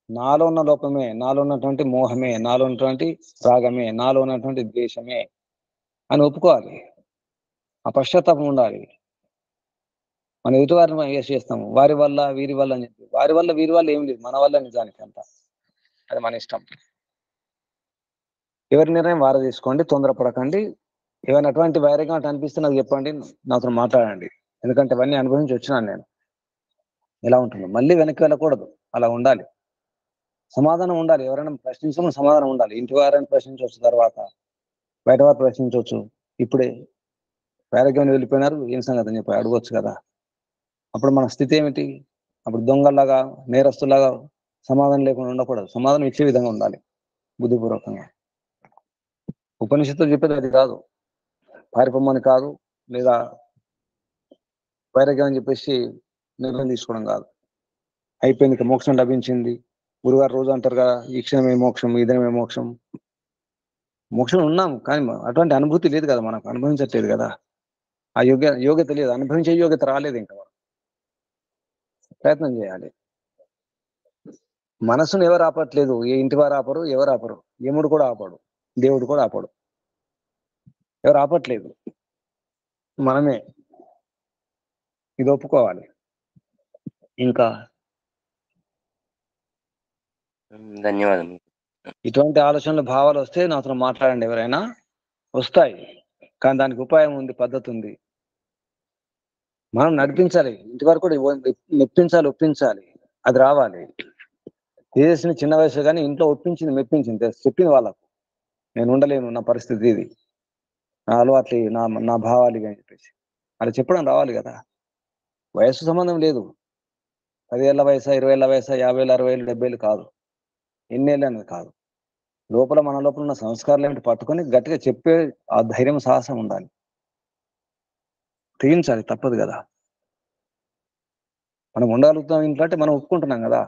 Speaker 1: నాలో ఉన్న లోపమే, నాలో ఉన్నటువంటి మోహమే, నాలో ఉన్నటువంటి రాగమే, నాలో ఉన్నటువంటి ద్వేషమే అని ఒప్పుకోవాలి. ఆ పశ్చాత్తాపం ఉండాలి. మనం ఎదుటివారిని మనం వేసి చేస్తాము, వారి వల్ల వీరి వల్ల అని చెప్పి. వారి వల్ల వీరి వల్ల ఏం లేదు, మన వల్ల నిజానికి అంతా. అది మన ఇష్టం. ఎవరి నిర్ణయం వారు తీసుకోండి, తొందరపడకండి. ఏమైనా అటువంటి వైరంగా అనిపిస్తే నాకు చెప్పండి, నాతో మాట్లాడండి. ఎందుకంటే ఇవన్నీ అనుభవించి వచ్చినాను నేను. ఎలా ఉంటుందో మళ్ళీ వెనక్కి వెళ్ళకూడదు, అలా ఉండాలి. సమాధానం ఉండాలి. ఎవరైనా ప్రశ్నించడం సమాధానం ఉండాలి. ఇంటి వారిని ప్రశ్నించవచ్చు, తర్వాత బయట వారు ప్రశ్నించవచ్చు. ఇప్పుడే వైరాగ్యం వెళ్ళిపోయినారు, ఏం సంగతి అని చెప్పి అడగవచ్చు కదా. అప్పుడు మన స్థితి ఏమిటి? అప్పుడు దొంగల్లాగా, నేరస్తులాగా సమాధానం లేకుండా ఉండకూడదు. సమాధానం ఇచ్చే విధంగా ఉండాలి, బుద్ధిపూర్వకంగా. ఉపనిషత్తులు చెప్పేది అది కాదు, పారిపోమని కాదు, లేదా వైరాగ్యం అని చెప్పేసి నిర్ణయం తీసుకోవడం కాదు. అయిపోయింది, ఇక మోక్షం లభించింది. గురుగారు రోజు అంటారు కదా, ఈ క్షణమే మోక్షం, ఈ దినమే మోక్షం. మోక్షం ఉన్నాం, కానీ అటువంటి అనుభూతి లేదు కదా, మనకు అనుభవించట్లేదు కదా. ఆ యోగ్యత లేదు, అనుభవించే యోగ్యత రాలేదు. ఇంకా మనం ప్రయత్నం చేయాలి. మనసును ఎవరు ఆపట్లేదు, ఏ ఇంటి వారు ఆపరు, ఎవరు ఆపరు. యముడు కూడా ఆపడు, దేవుడు కూడా ఆపడు. ఎవరు ఆపట్లేదు, మనమే. ఇది ఒప్పుకోవాలి. ఇంకా
Speaker 4: ధన్యవాదములు.
Speaker 1: ఇటువంటి ఆలోచనలు, భావాలు వస్తే నాతో మాట్లాడండి. ఎవరైనా వస్తాయి, కానీ దానికి ఉపాయం ఉంది, పద్ధతి ఉంది. మనం నడిపించాలి, ఇంటి వరకు కూడా మెప్పించాలి, ఒప్పించాలి. అది రావాలి. చేసిన చిన్న వయసు కానీ ఇంట్లో ఒప్పించింది, మెప్పించింది, చెప్పింది వాళ్ళకు, నేను ఉండలేను, నా పరిస్థితి ఇది, నా అలవాట్లు, నా భావాలు అని చెప్పేసి అలా చెప్పడం రావాలి కదా. వయస్సు సంబంధం లేదు. 10 ఏళ్ల వయసా, 20 ఏళ్ల వయసా, 50 ఏళ్ళు, 60 ఏళ్ళు, 70 ఏళ్ళు కాదు, ఎన్నేళ్ళు అనేది కాదు. లోపల, మన లోపల ఉన్న సంస్కారాలు ఏమిటి పట్టుకొని గట్టిగా చెప్పే ఆ ధైర్యం, సాహసం ఉండాలి. తెగించాలి, తప్పదు కదా. మనం ఉండగలుగుతాం ఇంట్లో అంటే మనం ఒప్పుకుంటున్నాం కదా.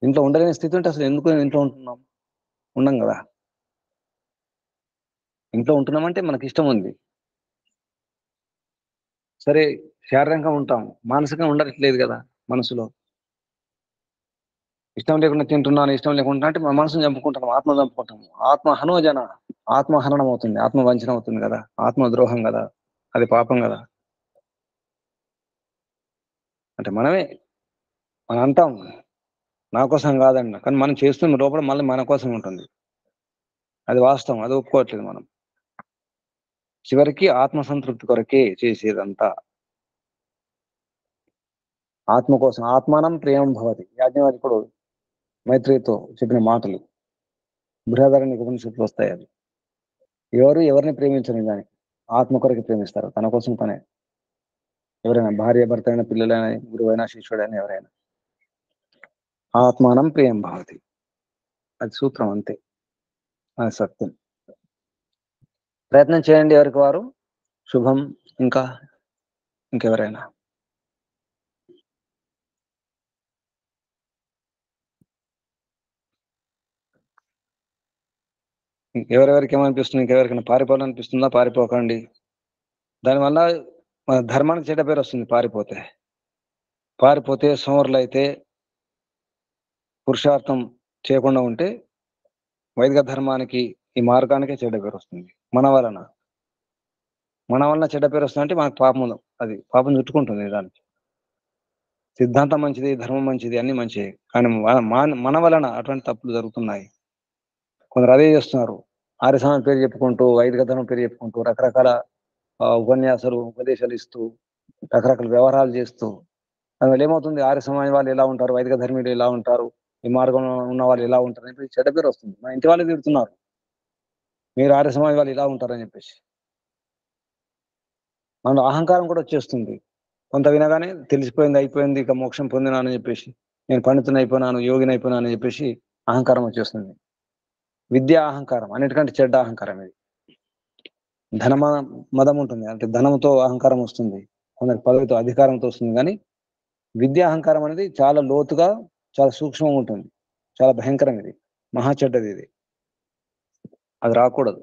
Speaker 1: ఇంట్లో ఉండలేని స్థితి ఉంటే అసలు ఎందుకు ఇంట్లో ఉంటున్నాం? ఉన్నాం కదా. ఇంట్లో ఉంటున్నామంటే మనకి ఇష్టం ఉంది. సరే, శారీరకంగా ఉంటాం, మానసికంగా ఉండట్లేదు కదా. మనసులో ఇష్టం లేకుండా తింటున్నాను, ఇష్టం లేకుండా అంటే మన మనసును చంపుకుంటాం, ఆత్మ చంపుకుంటాం. ఆత్మ హనోజన, ఆత్మహననం అవుతుంది, ఆత్మ వంచన అవుతుంది కదా, ఆత్మ ద్రోహం కదా, అది పాపం కదా. అంటే మనం అంటాం నా కోసం కాదండి, కానీ మనం చేస్తున్న లోపల మళ్ళీ మన కోసం ఉంటుంది. అది వాస్తవం, అది ఒప్పుకోవట్లేదు మనం. చివరికి ఆత్మసంతృప్తి కొరకే చేసేదంతా. ఆత్మ కోసం. ఆత్మానం ప్రేమం భవతి, యాజ్ఞవల్కుడు మైత్రితో చెప్పిన మాటలు బృహదారణ్యక ఉపనిషత్తులు వస్తాయి. అది ఎవరిని ప్రేమించని దానికి ఆత్మ కొరకు ప్రేమిస్తారు, తన కోసం తనే. ఎవరైనా భార్య, భర్త అయినా, పిల్లలైనా, గురువైనా, శిష్యుడైనా, ఎవరైనా ఆత్మానం ప్రియం భవతి, అది సూత్రం, అంతే. అది సత్యం. ప్రయత్నం చేయండి, ఎవరికి వారు. శుభం. ఇంకెవరైనా? ఎవరెవరికి ఏమనిపిస్తుంది? ఇంకెవరికైనా పారిపోవాలనిపిస్తుందా? పారిపోకండి. దానివల్ల మన ధర్మానికి చెడ్డ పేరు వస్తుంది. పారిపోతే సోమరులు అయితే, పురుషార్థం చేయకుండా ఉంటే వైదిక ధర్మానికి, ఈ మార్గానికే చెడ్డ పేరు వస్తుంది. మన వలన చెడ్డ పేరు వస్తుందంటే మనకు పాపం, అది పాపం చుట్టుకుంటుంది. దానికి సిద్ధాంతం మంచిది, ధర్మం మంచిది, అన్ని మంచిది, కానీ మన వలన అటువంటి తప్పులు జరుగుతున్నాయి. కొందరు అదే చేస్తున్నారు, ఆర్య సమాజం పేరు చెప్పుకుంటూ, వైదిక ధర్మం పేరు చెప్పుకుంటూ, రకరకాల ఉపన్యాసాలు, ఉపదేశాలు ఇస్తూ, రకరకాల వ్యవహారాలు చేస్తూ, అందువల్ల ఏమవుతుంది? ఆర్య సమాజం వాళ్ళు ఎలా ఉంటారు, వైదిక ధర్మీయులు ఎలా ఉంటారు, ఈ మార్గంలో ఉన్న వాళ్ళు ఎలా ఉంటారు అని చెప్పి చెడ్డ పేరు వస్తుంది. మన ఇంటి వాళ్ళు తిడుతున్నారు, మీరు ఆర్య సమాజం వాళ్ళు ఇలా ఉంటారని చెప్పేసి. మనలో అహంకారం కూడా వచ్చేస్తుంది. కొంత వినగానే తెలిసిపోయింది, అయిపోయింది, ఇక మోక్షం పొందినానని చెప్పేసి, నేను పండితుని అయిపోయినాను, యోగిని అయిపోయినాను అని చెప్పేసి అహంకారం వచ్చేస్తుంది. విద్యా అహంకారం, అన్నిటికంటే చెడ్డ అహంకారం ఇది. మదం ఉంటుంది, అంటే ధనంతో అహంకారం వస్తుంది, కొందరికి పదవితో, అధికారంతో వస్తుంది. కానీ విద్యా అహంకారం అనేది చాలా లోతుగా, చాలా సూక్ష్మంగా ఉంటుంది, చాలా భయంకరం. ఇది మహా చెడ్డది, ఇది. అది రాకూడదు.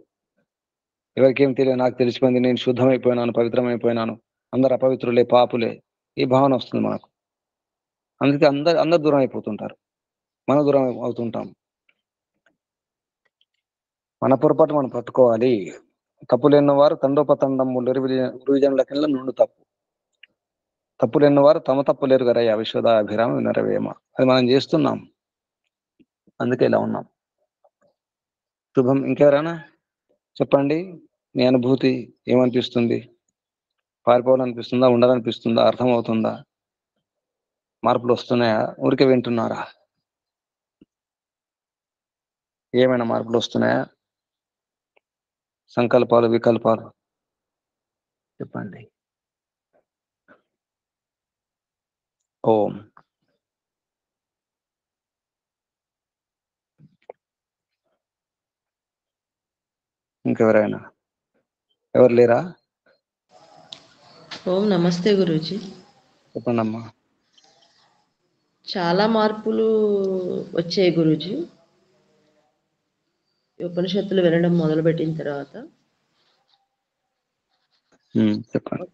Speaker 1: ఎవరికేం తెలియదు, నాకు తెలిసిపోయింది, నేను శుద్ధమైపోయినాను, పవిత్రమైపోయినాను, అందరు అపవిత్రులే, పాపులే, ఈ భావన వస్తుంది మనకు. అందుకే అందరు దూరం అయిపోతుంటారు, మనం దూరం అవుతుంటాం. మన పొరపాటు మనం పట్టుకోవాలి. తప్పులెన్నవారు తండోపతండములు గురుజనులకెళ్ళ నుండు తప్పు. తప్పులెన్నవారు తమ తప్పులేరు గరయ్య విశ్వదాభిరామ వినరవేమ. అది మనం చేస్తున్నాం, అందుకే ఇలా ఉన్నాం. శుభం. ఇంకెవరైనా చెప్పండి, మీ అనుభూతి ఏమనిపిస్తుంది? పారిపోవాలనిపిస్తుందా, ఉండాలనిపిస్తుందా, అర్థమవుతుందా? మార్పులు వస్తున్నాయా, ఊరికే వింటున్నారా? ఏమైనా మార్పులు వస్తున్నాయా? సంకల్పాలు, వికల్పాలు చెప్పండి. ఓం. ఇంకెవరైనా? ఎవరు లేరా?
Speaker 5: ఓం నమస్తే గురూజీ.
Speaker 1: చెప్పండి అమ్మా.
Speaker 5: చాలా మార్పులు వచ్చాయి గురూజీ ఈ ఉపనిషత్తులు వినడం మొదలుపెట్టిన తర్వాత.
Speaker 1: చెప్పండి.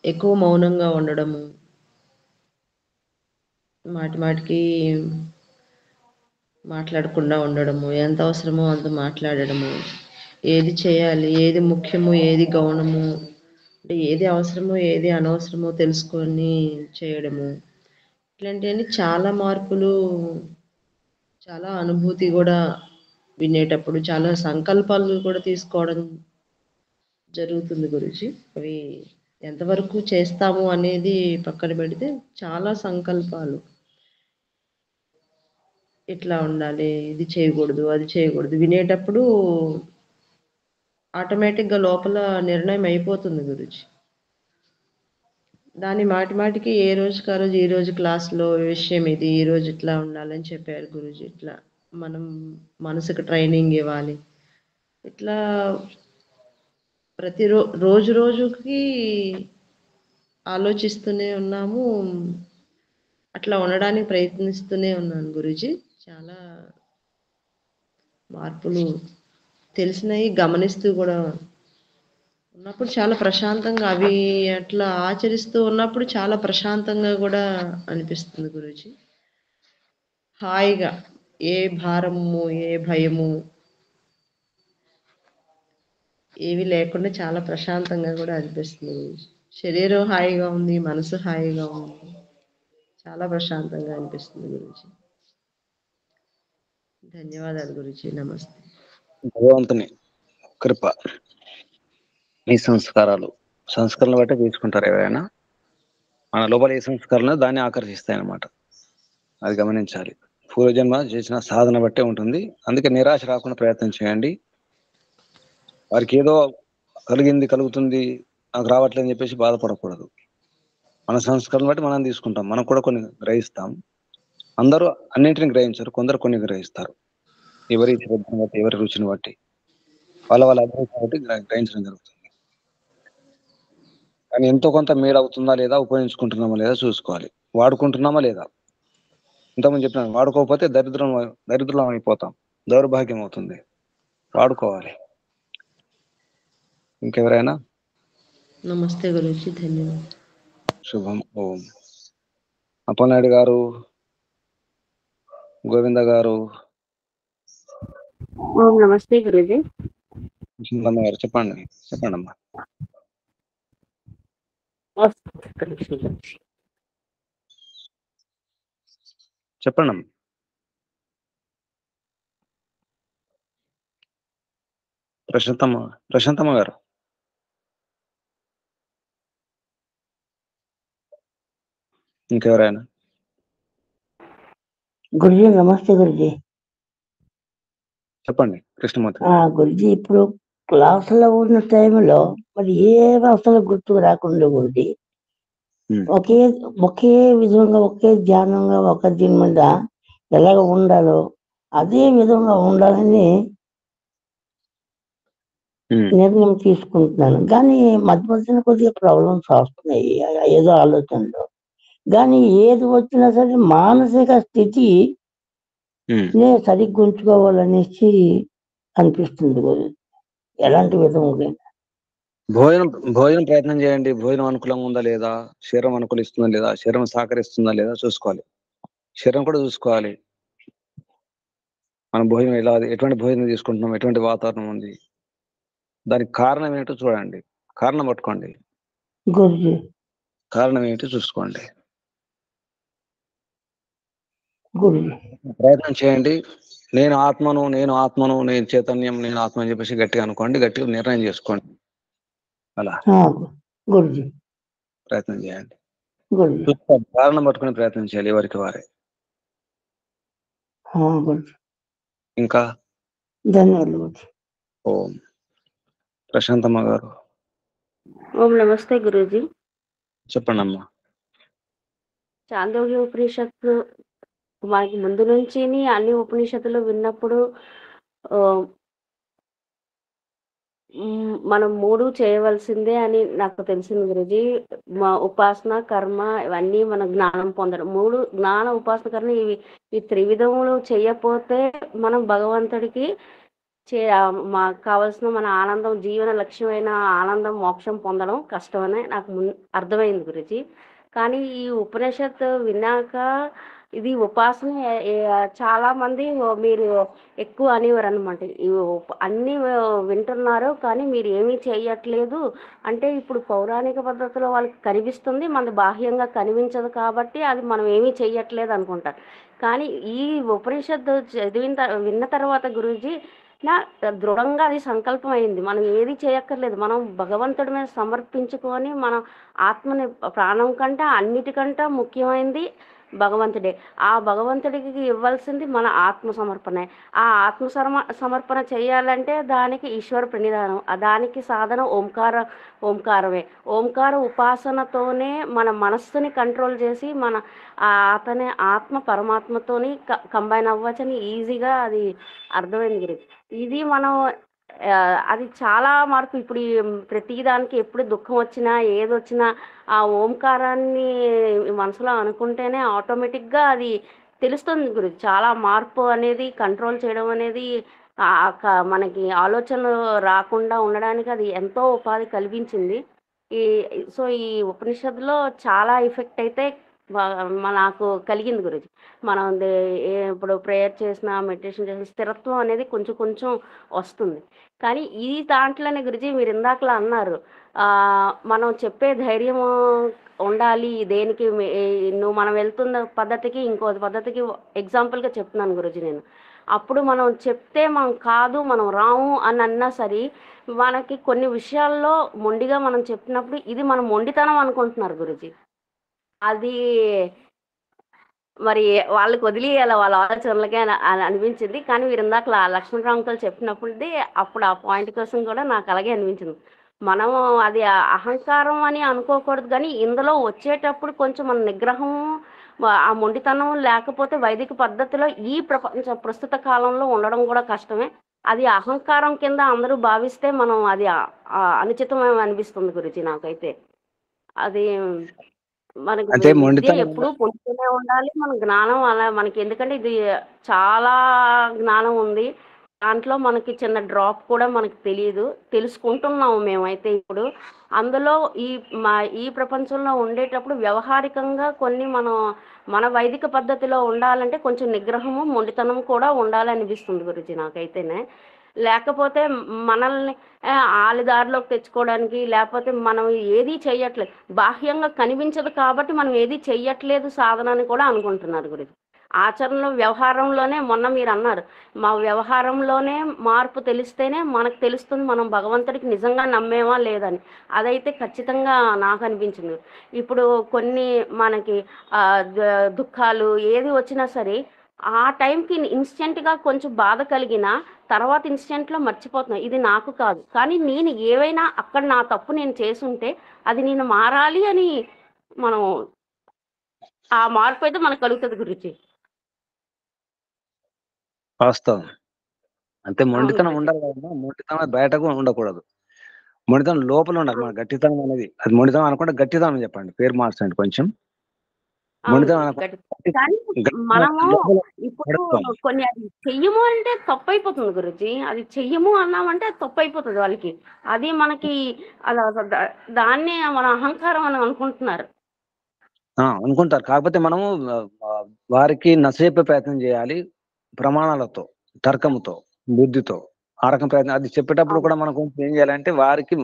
Speaker 5: ఎక్కువ మౌనంగా ఉండడము, మాటికి మాట్లాడకుండా ఉండడము, ఎంత అవసరమో అంత మాట్లాడడము, ఏది చేయాలి, ఏది ముఖ్యమో, ఏది గౌణము, అంటే ఏది అవసరమో ఏది అనవసరమో తెలుసుకొని చేయడము, ఇట్లాంటివన్నీ చాలా మార్పులు. చాలా అనుభూతి కూడా వినేటప్పుడు చాలా సంకల్పాలు కూడా తీసుకోవడం జరుగుతుంది గురించి. అవి ఎంతవరకు చేస్తాము అనేది పక్కన పెడితే చాలా సంకల్పాలు, ఇట్లా ఉండాలి, ఇది చేయకూడదు, అది చేయకూడదు, వినేటప్పుడు ఆటోమేటిక్గా లోపల నిర్ణయం అయిపోతుంది గురించి. దాన్ని మాటికి ఏ రోజుకి ఆ రోజు, ఈ రోజు క్లాస్లో విషయం ఇది, ఈ రోజు ఇట్లా ఉండాలని చెప్పారు గురూజీ, ఇట్లా మనం మనసుకు ట్రైనింగ్ ఇవ్వాలి, ఇట్లా ప్రతి రోజుకి ఆలోచిస్తూనే ఉన్నాము. అట్లా ఉండడానికి ప్రయత్నిస్తూనే ఉన్నాను గురూజీ. చాలా మార్పులు తెలిసినవి గమనిస్తూ కూడా ఉన్నప్పుడు చాలా ప్రశాంతంగా, అవి అట్లా ఆచరిస్తూ ఉన్నప్పుడు చాలా ప్రశాంతంగా కూడా అనిపిస్తుంది గురూజీ. హాయిగా, ఏ భారము, ఏ భయము ఏవి లేకుండా చాలా ప్రశాంతంగా కూడా అనిపిస్తుంది గురూజీ. శరీరం హాయిగా ఉంది, మనసు హాయిగా ఉంది, చాలా ప్రశాంతంగా అనిపిస్తుంది గురూజీ. ధన్యవాదాలు గురూజీ. నమస్తే.
Speaker 1: భగవంతుని కృప, మీ సంస్కరణలు బట్టే తీసుకుంటారు ఎవరైనా. మన లోపల ఏ సంస్కరణ దాన్ని ఆకర్షిస్తాయి అన్నమాట, అది గమనించాలి. పూర్వజన్మ చేసిన సాధన బట్టే ఉంటుంది. అందుకే నిరాశ రాకుండా ప్రయత్నం చేయండి. వారికి ఏదో కలుగుతుంది, నాకు రావట్లేదని చెప్పేసి బాధపడకూడదు. మన సంస్కరణ బట్టి మనం తీసుకుంటాం, మనం కూడా కొన్ని గ్రహిస్తాం. అందరూ అన్నింటిని గ్రహించరు, కొందరు కొన్ని గ్రహిస్తారు. ఎవరి శ్రద్ధను బట్టి, ఎవరి రుచిని బట్టి, వాళ్ళ అభిరుచిని బట్టి గ్రహించడం జరుగుతుంది. కానీ ఎంతో కొంత మేలు అవుతుందా లేదా, ఉపయోగించుకుంటున్నామా లేదా చూసుకోవాలి, వాడుకుంటున్నామా లేదా. ఇంతకుముందు చెప్పినాను, వాడుకోకపోతే దరిద్రం అయిపోతాం, దౌర్భాగ్యం అవుతుంది. వాడుకోవాలి. ఇంకెవరైనా?
Speaker 5: నమస్తే గురూజీ. ధన్యవాదాలు.
Speaker 1: శుభం. ఓం. అప్పలనాయుడు గారు, గోవింద గారు.
Speaker 6: ఓం నమస్తే గురూజీ.
Speaker 1: గారు చెప్పండి అమ్మా. చెప్పండి అమ్మా. ప్రశాంతమ్మ గారు. ఇంకెవరైనా?
Speaker 6: గురుజీ నమస్తే గురుజీ.
Speaker 1: చెప్పండి కృష్ణమూర్తి.
Speaker 6: గురుజీ, ఇప్పుడు క్లాసులో ఉన్న టైంలో మరి ఏ అసలు గుర్తుకు రాకుండా గురుజీ, ఒకే విధంగా, ఒకే ధ్యానంగా, ఒక దీని మీద ఎలాగ ఉండాలో అదే విధంగా ఉండాలని నిర్ణయం తీసుకుంటున్నాను. కానీ మధ్య కొద్దిగా ప్రాబ్లమ్స్ వస్తున్నాయి ఏదో ఆలోచనలో. కానీ ఏది వచ్చినా సరే మానసిక స్థితి సరిగ్గా ఉంచుకోవాలనేసి అనిపిస్తుంది గురు. ఎలాంటి విధముగా
Speaker 1: భోజనం ప్రయత్నం చేయండి. భోజనం అనుకూలంగా ఉందా లేదా, శరీరం అనుకూలిస్తుందా లేదా, శరీరం సహకరిస్తుందా లేదా చూసుకోవాలి. శరీరం కూడా చూసుకోవాలి. మనం భోజనం ఎటువంటి భోజనం తీసుకుంటున్నాం, ఎటువంటి వాతావరణం ఉంది, దానికి కారణం ఏంటో చూడండి. కారణం పట్టుకోండి,
Speaker 6: గురుజీ
Speaker 1: కారణం ఏంటో చూసుకోండి.
Speaker 6: గురుజీ
Speaker 1: ప్రయత్నం చేయండి. నేను ఆత్మను, నేను చైతన్యం, నేను ఆత్మ అని చెప్పేసి గట్టిగా అనుకోండి, గట్టిగా నిర్ణయం చేసుకోండి. అలా
Speaker 6: గురుజీ
Speaker 1: ప్రయత్నం చేయండి.
Speaker 6: గురుజీ
Speaker 1: చూసుకోండి, కారణం పట్టుకునే ప్రయత్నం చేయాలి ఎవరికి వారే.
Speaker 6: గురుజీ
Speaker 1: ఇంకా
Speaker 6: ధన్యవాదాలు గురుజీ.
Speaker 1: ఓం ప్రశాంతమ్మ గారు
Speaker 7: ఓం నమస్తే గురూజీ.
Speaker 1: చెప్పండి అమ్మా.
Speaker 7: చాందోగ్య ఉపనిషత్తు మనకి ముందు నుంచి అన్ని ఉపనిషత్తులు విన్నప్పుడు మనం 3 చేయవలసిందే అని నాకు తెలిసింది గురూజీ. ఉపాసన, కర్మ ఇవన్నీ మన జ్ఞానం పొందడం. 3 జ్ఞాన, ఉపాసన, కర్మ ఈ త్రివిధములు చేయకపోతే మనం భగవంతుడికి మాకు కావాల్సిన మన ఆనందం, జీవన లక్ష్యమైన ఆనందం, మోక్షం పొందడం కష్టమని నాకు అర్థమైంది గురూజీ. కానీ ఈ ఉపనిషత్తు విన్నాక ఇది ఉపాసన చాలా మంది మీరు ఎక్కువ అనేవారు అనమాట. అన్ని వింటున్నారు కానీ మీరు ఏమీ చేయట్లేదు అంటే ఇప్పుడు పౌరాణిక పద్ధతిలో వాళ్ళకి కనిపిస్తుంది, మన బాహ్యంగా కనిపించదు కాబట్టి అది మనం ఏమీ చెయ్యట్లేదు అనుకుంటారు. కానీ ఈ ఉపనిషత్తు విన్న తర్వాత గురూజీ నా దృఢంగా అది సంకల్పం అయింది. మనం ఏది చేయక్కర్లేదు, మనం భగవంతుడి మీద సమర్పించుకొని మన ఆత్మని, ప్రాణం కంటే అన్నిటికంటే ముఖ్యమైనది భగవంతుడే. ఆ భగవంతుడికి ఇవ్వాల్సింది మన ఆత్మ సమర్పణ. ఆ ఆత్మ సమర్పణ చేయాలంటే దానికి ఈశ్వర ప్రణిధానం, దానికి సాధన ఓంకారమే. ఓంకార ఉపాసనతోనే మన మనస్సుని కంట్రోల్ చేసి మన అతని ఆత్మ పరమాత్మతోని కంబైన్ అవ్వచ్చని ఈజీగా అది అర్థమైంది గురించి. ఇది మనం అది చాలా మార్పు. ఇప్పుడు ప్రతిదానికి ఎప్పుడు దుఃఖం వచ్చినా ఏది వచ్చినా ఆ ఓంకారాన్ని మనసులో అనుకుంటేనే ఆటోమేటిక్గా అది తెలుస్తుంది గురించి. చాలా మార్పు అనేది, కంట్రోల్ చేయడం అనేది మనకి ఆలోచనలు రాకుండా ఉండడానికి అది ఎంతో ఉపాధి కల్పించింది. ఈ ఉపనిషత్తులో చాలా ఎఫెక్ట్ అయితే నాకు కలిగింది గురించి. మనం ఇప్పుడు ప్రేయర్ చేసిన, మెడిటేషన్ చేసిన స్థిరత్వం అనేది కొంచెం కొంచెం వస్తుంది. కానీ ఈ దాంట్లోనే గురించి మీరు ఇందాకలా అన్నారు, మనం చెప్పే ధైర్యము ఉండాలి. దేనికి మనం వెళ్తున్న పద్ధతికి ఇంకో పద్ధతికి ఎగ్జాంపుల్గా చెప్తున్నాను గురించి నేను. అప్పుడు మనం చెప్తే మనం కాదు, మనం రాము అని అన్నా సరే మనకి కొన్ని విషయాల్లో మొండిగా మనం చెప్పినప్పుడు ఇది మనం మొండితనం అనుకుంటున్నారు గురుజీ. అది మరి వాళ్ళకి వదిలేయాలి వాళ్ళ ఆలోచనలకే అనిపించింది. కానీ మీరు ఇందాక లక్ష్మణరావుతో చెప్పినప్పుడు అప్పుడు ఆ పాయింట్ కోసం కూడా నాకు అలాగే అనిపించింది. మనం అది అహంకారం అని అనుకోకూడదు, కానీ ఇందులో వచ్చేటప్పుడు కొంచెం మన నిగ్రహం, ఆ మొండితనం లేకపోతే వైదిక పద్ధతిలో ఈ ప్రస్తుత కాలంలో ఉండడం కూడా కష్టమే. అది అహంకారం కింద అందరూ భావిస్తే మనం అది అనుచితమేమో అనిపిస్తుంది గురించి నాకైతే. అది మనకి విద్య ఎప్పుడు పొందుతూనే ఉండాలి, మన జ్ఞానం అలా మనకి. ఎందుకంటే ఇది చాలా జ్ఞానం ఉంది, దాంట్లో మనకి చిన్న డ్రాప్ కూడా మనకి తెలియదు, తెలుసుకుంటున్నాము మేమైతే ఇప్పుడు. అందులో ఈ ప్రపంచంలో ఉండేటప్పుడు వ్యవహారికంగా కొన్ని మన వైదిక పద్ధతిలో ఉండాలంటే కొంచెం నిగ్రహము, మొండితనం కూడా ఉండాలనిపిస్తుంది గురించి నాకైతేనే. లేకపోతే మనల్ని ఆలిదారిలోకి తెచ్చుకోవడానికి, లేకపోతే మనం ఏది చెయ్యట్లేదు, బాహ్యంగా కనిపించదు కాబట్టి మనం ఏది చెయ్యట్లేదు సాధన అని కూడా అనుకుంటున్నారు గురించి. ఆచరణలో, వ్యవహారంలోనే మొన్న మీరు అన్నారు, మా వ్యవహారంలోనే మార్పు తెలిస్తేనే మనకు తెలుస్తుంది మనం భగవంతుడికి నిజంగా నమ్మేమా లేదని. అదైతే ఖచ్చితంగా నాకు అనిపించింది. ఇప్పుడు కొన్ని మనకి దుఃఖాలు ఏది వచ్చినా సరే ఆ టైంకి ఇన్స్టెంట్గా కొంచెం బాధ కలిగిన తర్వాత ఇన్స్టెంట్లో మర్చిపోతున్నాం, ఇది నాకు కాదు. కానీ నేను ఏవైనా అక్కడ నా తప్పు నేను చేసుంటే అది నేను మారాలి అని మనం ఆ మార్పు అయితే మనకు కలుగుతుంది గురించి.
Speaker 1: వాస్తవం అంతే. మొండితనం ఉండాలి కదా, మొండితనం బయటకు ఉండకూడదు, మొండితనం లోపల ఉండాలి. మన గట్టితనం అనేది అది మొండితనం అనుకుంటే గట్టితనం చెప్పండి, పేరు మార్చండి కొంచెం.
Speaker 7: అవును
Speaker 1: మొండితనం
Speaker 7: గురుజీ,
Speaker 1: అనకుండా
Speaker 7: కానీ మనము
Speaker 1: లోపల
Speaker 7: ఇప్పుడు
Speaker 1: దృఢత్వం.
Speaker 7: కొన్ని అది చెయ్యము అంటే తప్పు అయిపోతుంది గురుజీ. అది చెయ్యము అన్నామంటే అది తప్పు అయిపోతుంది వాళ్ళకి. అది మనకి దాన్నే మన అహంకారం అని అనుకుంటున్నారు.
Speaker 1: అనుకుంటారు. కాకపోతే మనము వారికి నచ్చజెప్పే ప్రయత్నం చేయాలి ప్రమాణాలతో, తర్కముతో, బుద్ధితో. ఆ రకం ప్రయత్నం అది చెప్పేటప్పుడు
Speaker 7: అవును
Speaker 1: కూడా మనం కొంచెం ఏం చేయాలంటే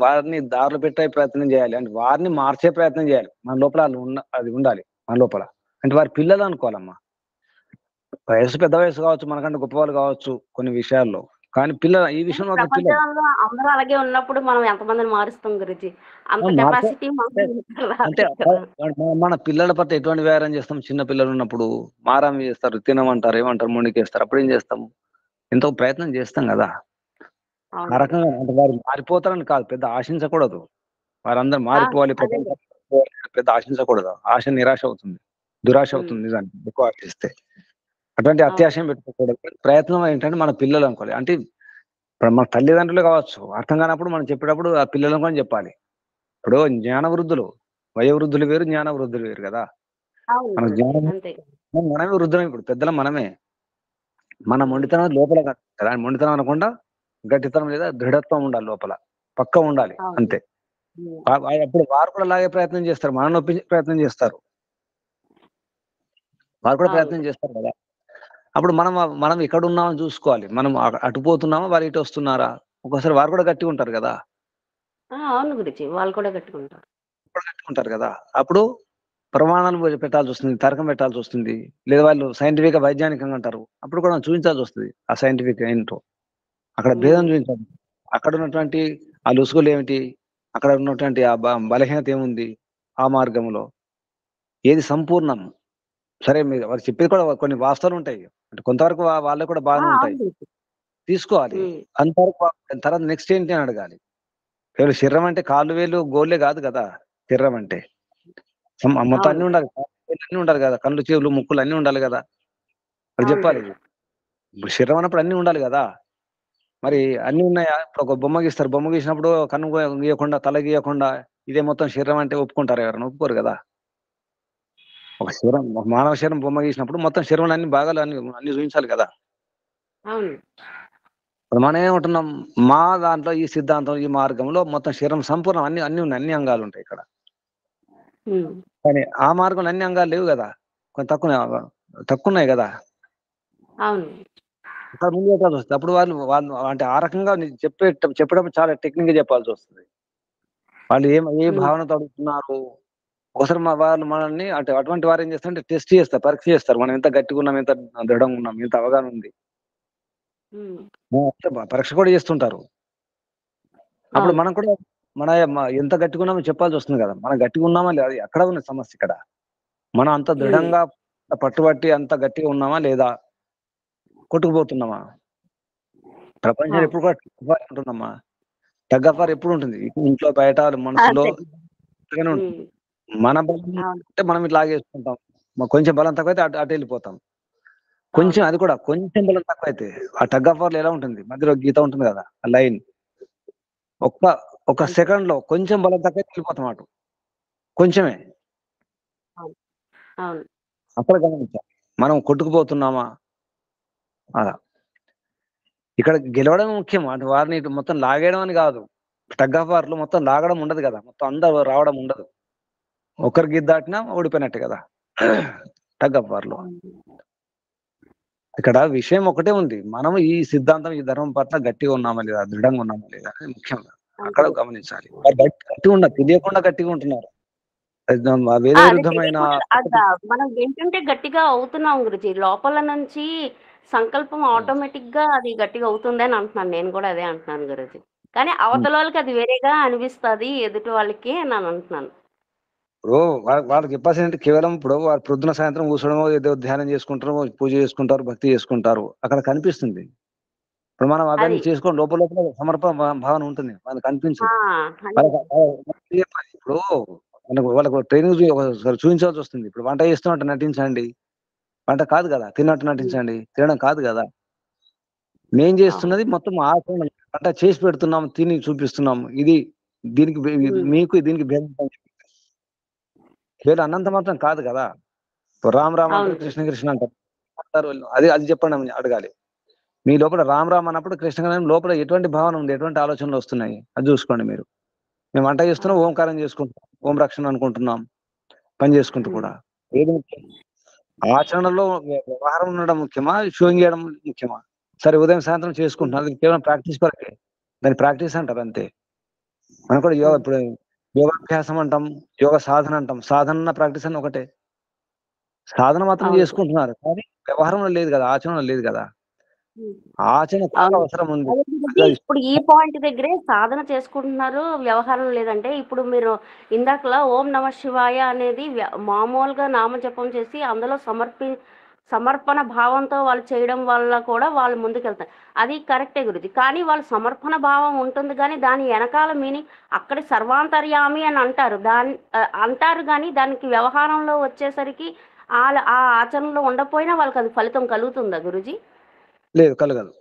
Speaker 1: వారిని దారిలో పెట్టే ప్రయత్నం చేయాలి. అంటే వారిని మార్చే ప్రయత్నం చేయాలి. మన లోపల అది ఉండాలి మన లోపల. అంటే వారి పిల్లలు అనుకోవాలమ్మా. పెద్ద వయసు కావచ్చు, మనకంటే గొప్పవాళ్ళు కావచ్చు కొన్ని విషయాల్లో. కానీ ఈ
Speaker 7: కానీ
Speaker 1: విషయంలో మాత్రం పిల్లలు.
Speaker 7: ప్రపంచంలో అందరూ అలాగే ఉన్నప్పుడు మనం ఎంతమందిని మారుస్తాం గురుజీ? అంత
Speaker 1: మార్చే
Speaker 7: కెపాసిటీ
Speaker 1: అంటే
Speaker 7: మనకు
Speaker 1: అంటే
Speaker 7: రాలేదు కదా.
Speaker 1: మన పిల్లల పట్ల ఎటువంటి వ్యాయారం చేస్తాం? చిన్న పిల్లలు ఉన్నప్పుడు మారం చేస్తారు, తినమంటారు, ఏమంటారు, మొండికేస్తారు. అప్పుడు ఏం చేస్తాం? ఎంతో ప్రయత్నం చేస్తాం కదా. ఆ
Speaker 7: అవును గురుజీ.
Speaker 1: రకంగా అంటే వారు మారిపోతారని కాదు, పెద్ద ఆశించకూడదు. వారందరూ
Speaker 7: ఆ,
Speaker 1: మారిపోవాలి,
Speaker 7: అదే
Speaker 1: ప్రపంచం
Speaker 7: గురు.
Speaker 1: మారిపోవాలి అని పెద్ద ఆశించకూడదు. ఆశ నిరాశ అవుతుంది, దురాశ
Speaker 7: ఉమ్,
Speaker 1: అవుతుంది నిజానికి ఎక్కువ ఆశిస్తే. అటువంటి
Speaker 7: అవును
Speaker 1: అత్యాశయం పెట్టుకోకూడదు. ప్రయత్నం ఏంటంటే మన పిల్లలు అనుకోవాలి. అంటే ఇప్పుడు మన తల్లిదండ్రులు కావచ్చు, అర్థం కానప్పుడు మనం చెప్పేటప్పుడు ఆ పిల్లలకు అని చెప్పాలి. ఇప్పుడు జ్ఞాన వృద్ధులు, వయోవృద్ధులు వేరు, జ్ఞాన వృద్ధులు వేరు కదా.
Speaker 7: అవును
Speaker 1: మన
Speaker 7: గురుజీ,
Speaker 1: జ్ఞానం
Speaker 7: అంతే.
Speaker 1: మనమే వృద్ధులం, ఇప్పుడు పెద్దలం మనమే. మన
Speaker 7: ఉమ్,
Speaker 1: మొండితనం లోపల కాదు కదా, మొండితనం అనకుండా గట్టితనం లేదా దృఢత్వం ఉండాలి లోపల, పక్క ఉండాలి
Speaker 7: అవును.
Speaker 1: అంతే.
Speaker 7: ఉమ్,
Speaker 1: అప్పుడు వారు కూడా లాగే ప్రయత్నం చేస్తారు, మనం నొప్పించే ప్రయత్నం చేస్తారు. వారు కూడా
Speaker 7: అవును
Speaker 1: ప్రయత్నం
Speaker 7: గురు.
Speaker 1: చేస్తారు కదా. అప్పుడు మనం ఎక్కడ ఉన్నామని చూసుకోవాలి. మనం అటు పోతున్నామా, వారు ఇటు వస్తున్నారా. ఒక్కోసారి వారు కూడా గట్టిగా ఉంటారు కదా,
Speaker 7: అవును గురుజీ, వాళ్ళు కూడా కట్టుకుంటారు.
Speaker 1: కూడా గట్టిగా ఉంటారు కదా. అప్పుడు ప్రమాణాలు పెట్టాల్సి వస్తుంది, తర్కం పెట్టాల్సి వస్తుంది. లేదా వాళ్ళు సైంటిఫిక్ వైజ్ఞానికంగా అంటారు, అప్పుడు కూడా మనం చూపించాల్సి వస్తుంది ఆ సైంటిఫిక్ ఏంటో. అక్కడ భేదం
Speaker 7: ఉమ్,
Speaker 1: చూపించాలి. అక్కడ ఉన్నటువంటి ఆ లొసుగులు ఏమిటి, అక్కడ ఉన్నటువంటి ఆ బలహీనత ఏముంది, ఆ మార్గంలో ఏది సంపూర్ణం. సరే, మీరు వారు చెప్పేది కూడా కొన్ని వాస్తవాలు ఉంటాయి. అంటే కొంతవరకు వాళ్ళకు కూడా బాగానే ఉంటాయి,
Speaker 7: అవును గురుజీ.
Speaker 1: తీసుకోవాలి.
Speaker 7: ఉమ్,
Speaker 1: అంతవరకు తర్వాత నెక్స్ట్ ఏంటి అని అడగాలి. కేవలం శరీరం అంటే కాళ్ళు వేలు గోళ్ళే కాదు కదా. శరీరం అంటే మొత్తం
Speaker 7: అవును
Speaker 1: అన్ని ఉండాలి, అన్ని ఉండాలి కదా, కళ్ళు చెవులు ముక్కులు అన్ని ఉండాలి కదా. అది
Speaker 7: అవును
Speaker 1: చెప్పాలి.
Speaker 7: గురుజీ.
Speaker 1: ఇప్పుడు శరీరం అన్నప్పుడు అన్ని ఉండాలి కదా. మరి అన్ని ఉన్నాయా? ఇప్పుడు ఒక బొమ్మ గీస్తారు, బొమ్మ గీసినప్పుడు కన్ను గీయకుండా, తల గీయకుండా ఇదే మొత్తం శరీరం అంటే ఒప్పుకుంటారు ఎవరైనా? ఒప్పుకోరు కదా. ఒక మానవ శరీరం బొమ్మ గీసినప్పుడు మొత్తం శరీరంలో అన్ని భాగాలు అన్ని చూపించాలి కదా.
Speaker 7: అవును.
Speaker 1: ఇప్పుడు మనం ఏమంటున్నాం? మా దాంట్లో ఈ సిద్ధాంతం, ఈ మార్గంలో మొత్తం శరీరం సంపూర్ణం, అన్ని అన్ని ఉన్నాయి, అన్ని అంగాలు ఉంటాయి ఇక్కడ.
Speaker 7: ఉమ్,
Speaker 1: కానీ ఆ మార్గంలో అన్ని అంగాలు లేవు కదా, కొంచెం తక్కువ ఉన్నాయి కదా.
Speaker 7: అవును.
Speaker 1: ఇంకా ముందు పెట్టాల్సి వస్తుంది. అప్పుడు వాళ్ళు వాళ్ళు అంటే ఆ రకంగా చెప్పేటప్పుడు చాలా టెక్నిక్ గా చెప్పాల్సి వస్తుంది. వాళ్ళు ఏ
Speaker 7: ఉమ్,
Speaker 1: భావనతో అడుగుతున్నారు. ఒకసారి వాళ్ళు మనల్ని అంటే అటువంటి వారు ఏం చేస్తారంటే టెస్ట్ చేస్తారు, పరీక్ష చేస్తారు. మనం ఎంత గట్టిగా ఉన్నాం, ఎంత దృఢంగా ఉన్నాం, ఎంత అవగాహన ఉంది.
Speaker 7: ఉమ్,
Speaker 1: పరీక్ష కూడా చేస్తుంటారు. అప్పుడు
Speaker 7: అవును.
Speaker 1: మనం కూడా ఎంత గట్టిగా ఉన్నామో చెప్పాల్సి వస్తుంది కదా. మనం గట్టిగా ఉన్నామా లేదా, అది అక్కడ ఉన్న సమస్య ఇక్కడ. మనం అంత
Speaker 7: ఉమ్,
Speaker 1: దృఢంగా పట్టుబట్టి అంత గట్టిగా ఉన్నామా లేదా, కొట్టుకుపోతున్నామా. ప్రపంచం
Speaker 7: అవును.
Speaker 1: ఎప్పుడు కూడా టగ్ ఉంటుందమ్మా. టగ్ ఆఫ్ వార్ ఎప్పుడు ఉంటుంది, ఇంట్లో బయట మనసులో
Speaker 7: అంతే.
Speaker 1: ఉంటుంది.
Speaker 7: ఉమ్,
Speaker 1: మన బలం
Speaker 7: అవును.
Speaker 1: అంటే మనం ఇట్లా లాగేసుకుంటాం. కొంచెం బలం తక్కువైతే అటు వెళ్ళిపోతాం. కొంచెం
Speaker 7: అవును.
Speaker 1: అది కూడా కొంచెం బలం తక్కువైతే ఆ టగ్ ఆఫ్ వార్ ఎలా ఉంటుంది, మధ్యలో గీత ఉంటుంది కదా, ఆ లైన్. ఒక్క ఒక
Speaker 7: అంతే.
Speaker 1: సెకండ్ లో కొంచెం బలం తక్కువైతే వెళ్ళిపోతాం అటు. కొంచెమే.
Speaker 7: అవును. అవును.
Speaker 1: అక్కడ గమనించాలి, మనం కొట్టుకుపోతున్నామా అలా. ఇక్కడ గెలవడం ముఖ్యం, అటు వారిని ఇటు మొత్తం లాగేయడం అని కాదు. టగ్ ఆఫ్ వార్ లో మొత్తం లాగడం ఉండదు కదా, మొత్తం అందరూ రావడం ఉండదు. ఒకరి గీత దాటినా ఓడిపోయినట్టే కదా టగ్ ఆఫ్ వార్ లో.
Speaker 7: అవును.
Speaker 1: ఇక్కడ విషయం ఒకటే ఉంది, మనం ఈ సిద్ధాంతం, ఈ ధర్మం పట్ల గట్టిగా ఉన్నామా లేదా, దృఢంగా ఉన్నామా లేదా అనేది ముఖ్యం.
Speaker 7: అంతే.
Speaker 1: అక్కడ గమనించాలి. వారు గట్టిగా ఉన్నారు, తెలియకుండా గట్టిగా ఉంటున్నారు. వేద
Speaker 7: అదే
Speaker 1: విరుద్ధమైన
Speaker 7: తెలియకుండా మనం వింటుంటే గట్టిగా అవుతున్నాం గురుజీ. లోపల నుంచి సంకల్పం ఆటోమేటిక్ గా అది గట్టిగా అవుతుంది అని అంటున్నాను. నేను కూడా అదే అంటున్నాను గురుజీ. కానీ అవతల వాళ్ళకి అది వేరేగా అనిపిస్తది, ఎదుటి వాళ్ళకి అని అంటున్నాను.
Speaker 1: ఇప్పుడు వాళ్ళకి చెప్పాల్సింది ఏంటి? కేవలం ఇప్పుడు వారు పొద్దున సాయంత్రం కూర్చోవడమో, ఏదో ధ్యానం చేసుకుంటారో, పూజ చేసుకుంటారు, భక్తి చేసుకుంటారు, అక్కడ కనిపిస్తుంది. ఇప్పుడు మనం
Speaker 7: అది.
Speaker 1: అవన్నీ చేసుకొని లోపల లోపల సమర్పణ భావన ఉంటుంది, మనకు
Speaker 7: ఆ!
Speaker 1: కనిపించదు.
Speaker 7: అది.
Speaker 1: వాళ్ళకి చెప్పాలి. ఇప్పుడు వాళ్ళకు ట్రైనింగ్ చూపించాల్సి వస్తుంది. ఇప్పుడు వంట చేస్తున్నట్టు నటించండి, వంట కాదు కదా. తిన్నట్టు
Speaker 7: హ్మ్.
Speaker 1: నటించండి, తినడం కాదు కదా. మేం
Speaker 7: అవును.
Speaker 1: చేస్తున్నది మొత్తం ఆచరణ. వంట చేసి పెడుతున్నాం, తిని చూపిస్తున్నాం. ఇది
Speaker 7: హ్మ్.
Speaker 1: మీకు దీనికి భేదం. కేవలం అన్నంత మాత్రం కాదు కదా. ఇప్పుడు రామ్ రామ్ అంటారు,
Speaker 7: అవును
Speaker 1: కృష్ణ కృష్ణ అంటారు. అది అది చెప్పండి అని అడగాలి. మీ లోపల రామ్ రామ్ అన్నప్పుడు కృష్ణ కృష్ణ లోపల ఎటువంటి భావన ఉంది, ఎటువంటి ఆలోచనలు వస్తున్నాయి, అది చూసుకోండి మీరు. మేము వంట చేస్తున్నాం,
Speaker 7: అవును
Speaker 1: ఓంకారం చేసుకుంటున్నాం, ఓం రక్షణ అనుకుంటున్నాం, పని చేసుకుంటూ కూడా. ఏది ముఖ్యం? ఆచరణలో వ్యవహారం ఉండడం ముఖ్యమా, షోయింగ్ చేయడం ముఖ్యమా? సరే ఉదయం సాయంత్రం చేసుకుంటున్నారు, అది కేవలం ప్రాక్టీస్ కొరకే, దాని ప్రాక్టీస్ అంటారు అంతే. మనం కూడా యోగా ఇప్పుడు యోగాభ్యాసం అంటాం, యోగ సాధన అంటాం. సాధన ప్రాక్టీస్ అని ఒకటే. సాధన మాత్రం
Speaker 7: అవును
Speaker 1: చేసుకుంటున్నారు కానీ వ్యవహారంలో లేదు కదా, ఆచరణలో లేదు కదా. ఆచరణ చాలా
Speaker 7: అవును
Speaker 1: అవసరం ఉంది.
Speaker 7: అదే గురుజీ, ఇప్పుడు ఈ పాయింట్ దగ్గరే సాధన చేసుకుంటున్నారు, వ్యవహారం లేదంటే ఇప్పుడు మీరు ఇందాకలా ఓం నమ శివాయ అనేది మామూలుగా నామజపం చేసి అందులో సమర్పణ భావంతో వాళ్ళు చేయడం వల్ల కూడా వాళ్ళు ముందుకెళ్తారు. అది కరెక్టే గురుజీ, కానీ వాళ్ళు సమర్పణ భావం ఉంటుంది కానీ దాని వెనకాల మీనింగ్ అక్కడ సర్వాంతర్యామి అని అంటారు, అంటారు కానీ దానికి వ్యవహారంలో వచ్చేసరికి ఆ ఆచరణలో ఉండకపోయినా వాళ్ళకి అది ఫలితం కలుగుతుందా గురుజీ?
Speaker 1: లేదు, కలగదు.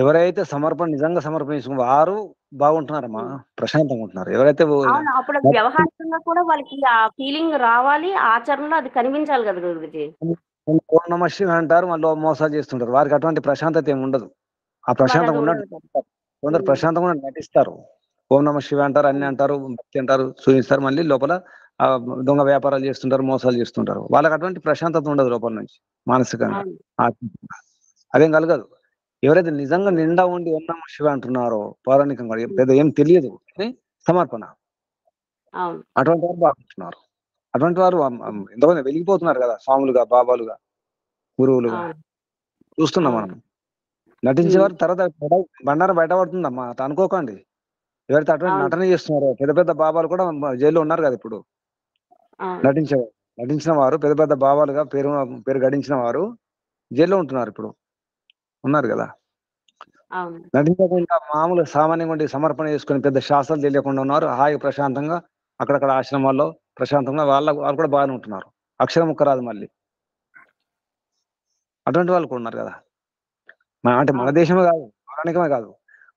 Speaker 1: ఎవరైతే సమర్పణ నిజంగా సమర్పించుకున్న వారు బాగుంటున్నారమ్మా, ప్రశాంతంగా ఉంటున్నారు. ఎవరైతే
Speaker 7: అవును, అప్పుడు అది వ్యవహారికంగా కూడా వాళ్ళకి ఆ ఫీలింగ్ రావాలి, ఆచరణలో అది కనిపించాలి కదా గురుజీ.
Speaker 1: ఓం నమ శివాయ అంటారు, మళ్ళీ మోసాలు చేస్తుంటారు. వారికి అటువంటి ప్రశాంతత ఏమి ఉండదు. ఆ
Speaker 7: మరి అది
Speaker 1: ప్రశాంతంగా
Speaker 7: ఉండదు
Speaker 1: ఉన్నట్టు
Speaker 7: కదా.
Speaker 1: కొందరు ప్రశాంతంగా నటిస్తారు. ఓం నమ శివాయ అంటారు, అన్ని అంటారు, భక్తి అంటారు, సూచిస్తారు, మళ్ళీ లోపల దొంగ వ్యాపారాలు చేస్తుంటారు, మోసాలు చేస్తుంటారు. వాళ్ళకి అటువంటి ప్రశాంతత ఉండదు లోపల నుంచి, మానసికంగా,
Speaker 7: అవును
Speaker 1: ఆత్మికంగా. అదేం కలగదు. ఎవరైతే నిజంగా నిండా ఉండి ఓం నమ శివాయ అంటున్నారో, పౌరాణికంగా పెద్ద ఏం తెలియదు కానీ సమర్పణ,
Speaker 7: అవును
Speaker 1: అటువంటి వారు బాగుంటున్నారు. అటువంటి వారు ఎంతమంది వెలిగిపోతున్నారు కదా, స్వాములుగా, బాబాలుగా, గురువులుగా
Speaker 7: అవును
Speaker 1: చూస్తున్నాం మనం. నటించే వారు తర్వాత బండారం బయటపడుతుందమ్మా, అట్లా అనుకోకండి. ఎవరైతే అటువంటి
Speaker 7: అవును
Speaker 1: నటన చేస్తున్నారో, పెద్ద పెద్ద బాబాలు కూడా జైల్లో ఉన్నారు కదా ఇప్పుడు.
Speaker 7: అవును
Speaker 1: నటించిన వారు పెద్ద పెద్ద బాబాలుగా పేరు గడించిన వారు జైల్లో ఉంటున్నారు ఇప్పుడు, ఉన్నారు కదా.
Speaker 7: అవును
Speaker 1: నటించకుండా మామూలు సామాన్యంగా ఉండి సమర్పణ చేసుకుని పెద్ద శాస్త్రాలు తెలియకుండా ఉన్నారు, హాయి ప్రశాంతంగా అక్కడక్కడ ఆశ్రమాల్లో ప్రశాంతంగా వాళ్ళు కూడా బాగానే ఉంటున్నారు. అక్షరం ముక్క రాదు మళ్ళీ. అటువంటి వాళ్ళు కూడా ఉన్నారు కదా. అంటే మన
Speaker 7: అవును
Speaker 1: దేశమే కాదు, పౌరాణికమే కాదు,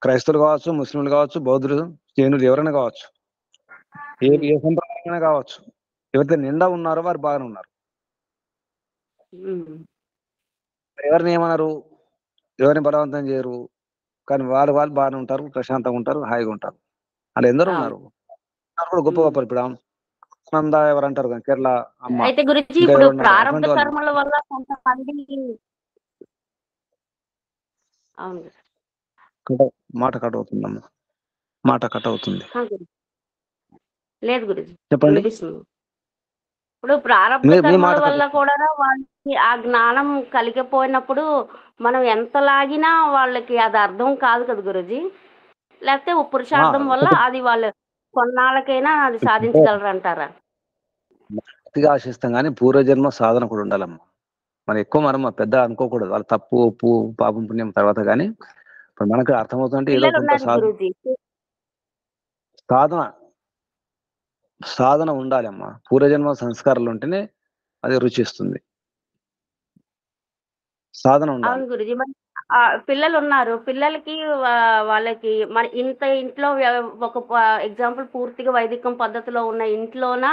Speaker 1: క్రైస్తవులు కావచ్చు, ముస్లింలు కావచ్చు, బౌద్ధులు, జైనులు, ఎవరైనా కావచ్చు, ఏ సంప్రదాయమైనా కావచ్చు, ఎవరైతే నిండా ఉన్నారో వారు బాగానే ఉన్నారు. ఎవరిని ఏమన్నారు, ఎవరిని బలవంతం చేయరు, కానీ వాళ్ళు బాగానే ఉంటారు, ప్రశాంతంగా ఉంటారు, హాయిగా ఉంటారు. అలా ఎందరో
Speaker 7: అవును
Speaker 1: ఉన్నారు. కూడా గొప్ప గొప్ప ఇప్పుడు ఆనంద ఎవరు అంటారు కదా, కేరళ అమ్మ,
Speaker 7: అయితే గురించి
Speaker 1: ఇంకా
Speaker 7: ఇప్పుడు
Speaker 1: ఎవరు ఉన్నారు
Speaker 7: ప్రారంభ
Speaker 1: అటువంటి వాళ్ళు.
Speaker 7: కర్మల వల్ల కొంతమంది అవును
Speaker 1: మాట కట్ అవుతుందమ్మా, మాట కట్ అవుతుంది.
Speaker 7: లేదు గురించి
Speaker 1: చెప్పండి.
Speaker 7: వినిపిస్తుంది. ఇప్పుడు ప్రారంభ
Speaker 1: మీ
Speaker 7: కర్మల
Speaker 1: మాట
Speaker 7: వల్ల కూడా వాళ్ళకి ఆ జ్ఞానం కలిగిపోయినప్పుడు మనం ఎంత లాగినా వాళ్ళకి అది అర్థం కాదు కదా గురుజీ. లేకపోతే పురుషార్థం వల్ల అది వాళ్ళు కొన్నాళ్ళకైనా అది సాధించగలరు అంటారా?
Speaker 1: గట్టిగా ఆశిస్తాం కానీ పూర్వజన్మ సాధన కూడా ఉండాలమ్మా. మనం ఎక్కువ మనం పెద్ద అనుకోకూడదు, వాళ్ళ తప్పు ఒప్పు పాపం పుణ్యం తర్వాత. కానీ ఇప్పుడు మనకు అర్థమవుతుందంటే ఏదో
Speaker 7: పిల్లలు
Speaker 1: కొంత
Speaker 7: ఉన్నారు గురుజీ.
Speaker 1: సాధన ఉండాలి అమ్మా. పూర్వజన్మ సంస్కారాలు ఉంటేనే అది రుచిస్తుంది. సాధన ఉండాలి.
Speaker 7: అవును గురుజీ. మరి పిల్లలు ఉన్నారు, పిల్లలకి వాళ్ళకి మన ఇంట్లో ఒక ఎగ్జాంపుల్ పూర్తిగా వైదికం పద్ధతిలో ఉన్న ఇంట్లోన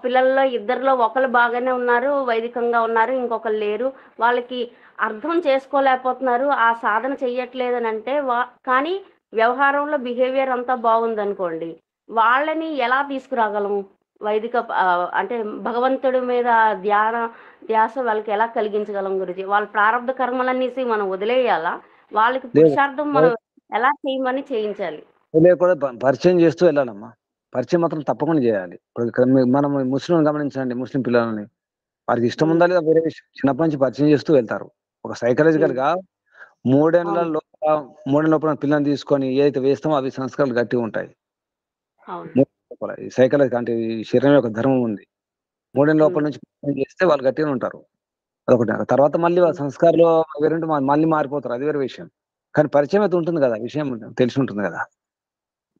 Speaker 7: పిల్లల్లో ఇద్దరిలో ఒకరు బాగానే ఉన్నారు, వైదికంగా ఉన్నారు, ఇంకొకరు లేరు, వాళ్ళకి అర్థం చేసుకోలేకపోతున్నారు, ఆ సాధన చెయ్యట్లేదని అంటే కానీ వ్యవహారంలో బిహేవియర్ అంతా బాగుందనుకోండి, వాళ్ళని ఎలా తీసుకురాగలము వైదిక అంటే భగవంతుడి మీద ధ్యాస వాళ్ళకి ఎలా కలిగించగలం గురించి? వాళ్ళ ప్రారంభ కర్మలనేసి మనం వదిలేయాలా? వాళ్ళకి పురుషార్థం మనం ఎలా చేయమని చేయించాలి?
Speaker 1: కూడా పరిచయం చేస్తూ వెళ్ళాలమ్మా. పరిచయం మాత్రం తప్పకుండా చేయాలి. మనం ముస్లిం గమనించండి, ముస్లిం పిల్లలని వారికి ఇష్టం ఉందా లేదా వేరే విషయం, చిన్నప్పటి నుంచి పరిచయం చేస్తూ వెళ్తారు. ఒక సైకలాజికల్ గా మూడేళ్ల లోపల పిల్లల్ని తీసుకొని ఏదైతే వేస్తామో అవి సంస్కారాలు గట్టిగా ఉంటాయి. సైకలాజికల్ అంటే ఈ శరీరం యొక్క ధర్మం ఉంది. 3 ఏళ్ల లోపల నుంచి చేస్తే వాళ్ళు గట్టిగా ఉంటారు. అదొకటి. తర్వాత మళ్ళీ వాళ్ళ సంస్కారాలు వేరేంటే మళ్ళీ మారిపోతారు, అది వేరే విషయం. కానీ పరిచయం అయితే ఉంటుంది కదా, విషయం తెలిసి ఉంటుంది కదా.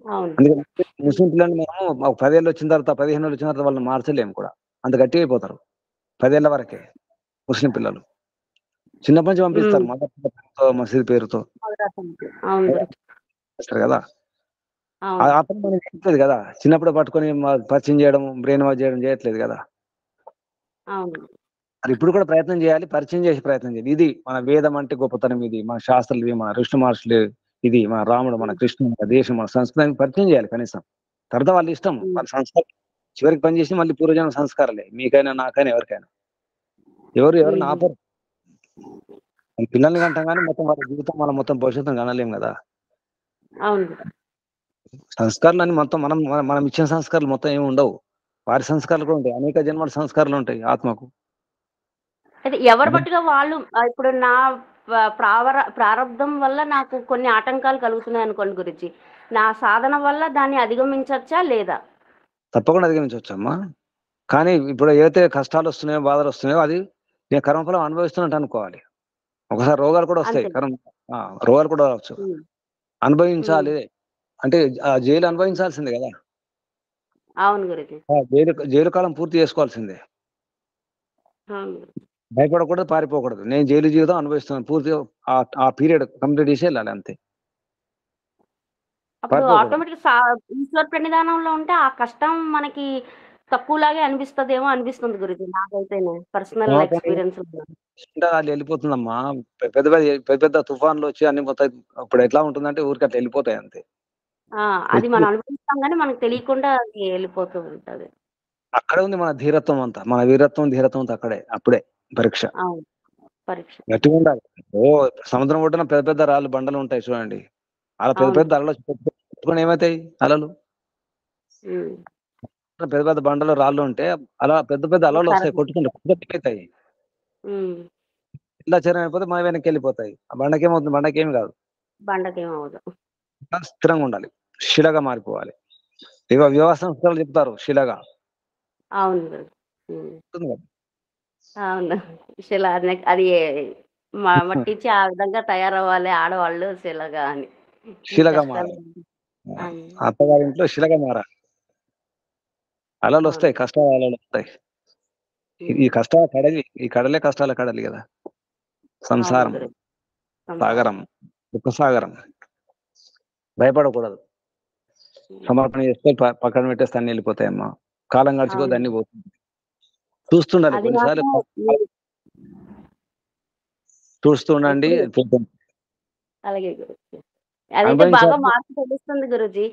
Speaker 1: అందుకని ముస్లిం పిల్లల్ని మనం 10 ఏళ్ళు వచ్చిన తర్వాత 15 ఏళ్ళు వచ్చిన తర్వాత వాళ్ళని మార్చలేము కూడా, అంత గట్టిగా అయిపోతారు 10 ఏళ్ల వరకే. ముస్లిం పిల్లలు చిన్నప్పటి నుంచి పంపిస్తారు మసీద్ పేరుతో చేస్తారు కదా. అతను మనకి చేయట్లేదు కదా, చిన్నప్పుడు పట్టుకొని పరిచయం చేయడం, బ్రెయిన్ వాష్ చేయడం చేయట్లేదు కదా. మరి ఇప్పుడు కూడా ప్రయత్నం చేయాలి, పరిచయం చేసే ప్రయత్నం చేయాలి. ఇది మన వేదం అంటే గొప్పతనం, ఇది మన శాస్త్రాలు, ఇవి మన ఋషి మహర్షులు, ఇది మన రాముడు, మన కృష్ణుడు, మన దేశం, మన సంస్కృతిని పరిచయం చేయాలి కనీసం. తర్వాత వాళ్ళ ఇష్టం, వాళ్ళ సంస్కారం చివరికి పనిచేసి మళ్ళీ పూర్వజన్మ సంస్కారాలే, మీకైనా నాకైనా ఎవరికైనా. ఎవరిని ఆపరు. పిల్లల్ని కంటాం కానీ మొత్తం వాళ్ళ జీవితం, వాళ్ళ మొత్తం భవిష్యత్తును కనలేం కదా.
Speaker 7: అవును.
Speaker 1: సంస్కారాలు అని మొత్తం మనం ఇచ్చిన సంస్కారాలు మొత్తం ఏమి ఉండవు, వారి సంస్కారాలు కూడా ఉంటాయి. అనేక జన్మల సంస్కారాలు ఉంటాయి ఆత్మకు.
Speaker 7: అయితే ఎవరు బట్టుగా వాళ్ళు ఇప్పుడు నా ప్రారంధం వల్ల నాకు కొన్ని ఆటంకాలు కలుగుతున్నాయి అనుకోండి గురుజీ, నా సాధన వల్ల దాన్ని అధిగమించవచ్చా లేదా?
Speaker 1: తప్పకుండా అధిగమించవచ్చమ్మా. కానీ ఇప్పుడు ఏదైతే కష్టాలు వస్తున్నాయో, బాధలు వస్తున్నాయో, అది నేను కర్మఫలం అనుభవిస్తున్నట్టు అనుకోవాలి. ఒకసారి రోగాలు కూడా వస్తాయి, రోగాలు కూడా రావచ్చు, అనుభవించాలి. అంటే ఆ జైలు అనుభవించాల్సిందే కదా.
Speaker 7: అవును గురుజీ.
Speaker 1: జైలు కాలం పూర్తి చేసుకోవాల్సిందే. భయపడకూడదు, పారిపోకూడదు. నేను జైలు జీవితం అనుభవిస్తున్నాను, పూర్తిగా ఆ పీరియడ్ కంప్లీట్ చేసి వెళ్ళాలి అంతే.
Speaker 7: అప్పుడు ఆటోమేటిక్ ఈశ్వర ప్రణిధానంలో ఉంటే ఆ కష్టం మనకి తక్కువలాగే అనిపిస్తుందేమో అనిపిస్తుంది గురుజీ, నాకైతే పర్సనల్ ఎక్స్పీరియన్స్.
Speaker 1: అది వెళ్ళిపోతుందమ్మా. పెద్ద తుఫాన్లు వచ్చి అన్ని పోతాయి. అప్పుడు ఎట్లా ఉంటుందంటే ఊరికి అట్లా వెళ్ళిపోతాయి అంతే.
Speaker 7: అది మనం అనుభవిస్తాం కానీ మనకు తెలియకుండా అది వెళ్ళిపోతూ ఉంటది.
Speaker 1: అక్కడే ఉంది మన ధీరత్వం అంతా, మన వీరత్వం, ధీరత్వం అంతా అక్కడే. అప్పుడే పరీక్ష గట్టిగా ఉండాలి. సముద్రం ఒడ్డున పెద్ద పెద్ద రాళ్ళు బండలు ఉంటాయి చూడండి, అలా పెద్ద పెద్ద అలలు పెట్టుకుని ఏమవుతాయి అలలు, పెద్ద పెద్ద బండలు రాళ్ళు ఉంటే అలా పెద్ద పెద్ద అలలు వస్తాయి, కొట్టుకుంటాయి. ఇలా చర్యం అయిపోతే మన వెనక్కి వెళ్ళిపోతాయి. ఆ బండకేమవుతుంది? బండకేమి కాదు, స్థిరంగా ఉండాలి, శిలగా మారిపోవాలి. వివాహ సంస్థలు చెప్తారు శిలగా.
Speaker 7: అవును అవును, శిల అది మట్టించి ఆ విధంగా తయారవ్వాలి ఆడవాళ్ళు శిలగా అని.
Speaker 1: శిలగా మారాలి, అత్తగారింట్లో శిలగా మారాలి. అలలు వస్తాయి, కష్టాలు అలలు వస్తాయి. ఈ కష్టాల కడలి, ఈ కడలే కష్టాల కడలి కదా. సంసారం సాగరం, దుఃఖ సాగరం. భయపడకూడదు, సమర్పణ చేస్తే పక్కన పెట్టేస్తే అన్ని వెళ్ళిపోతాయమ్మా. కాలం గడిచిపోతే అన్ని పోతుంది. చూస్తుండాలి, కొన్నిసార్లు చూస్తుండండి.
Speaker 7: అలాగే గురుజీ, అదైతే బాగా మార్పు తెలుస్తుంది గురుజీ.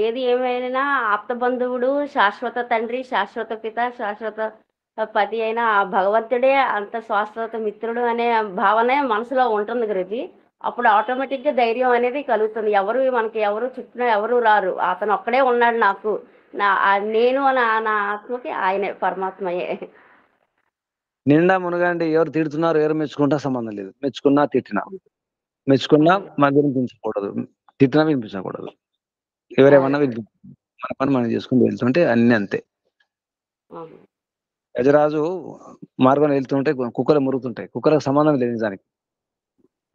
Speaker 7: ఏది ఏమైనా ఆప్త బంధువుడు, శాశ్వత తండ్రి, శాశ్వత పిత, శాశ్వత పతి అయిన ఆ భగవంతుడే అంత శాశ్వత మిత్రుడు అనే భావనే మనసులో ఉంటుంది గురుజీ. అప్పుడు ఆటోమేటిక్ గా ధైర్యం అనేది కలుగుతుంది. మనకి ఎవరు చుట్టూ ఎవరు రారు, అతను ఒక్కడే ఉన్నాడు నాకు, నేను నా ఆత్మకి ఆయనే పరమాత్మయే.
Speaker 1: నిండా మునగండి, ఎవరు తిడుతున్నారు ఎవరు మెచ్చుకుంటా సంబంధం లేదు. మెచ్చుకున్నా తిట్టినా, మెచ్చుకున్నా మన గురించి వినిపించకూడదు, తిట్టినా వినిపించకూడదు. ఎవరేమన్నా వినిపించకూడదు, మన పని మనం చేసుకుని వెళ్తుంటే అన్ని అంతే. గజరాజు మార్గం వెళ్తుంటే కుక్కలు మురుగుతుంటాయి, కుక్కలకు సంబంధం లేదు నిజానికి.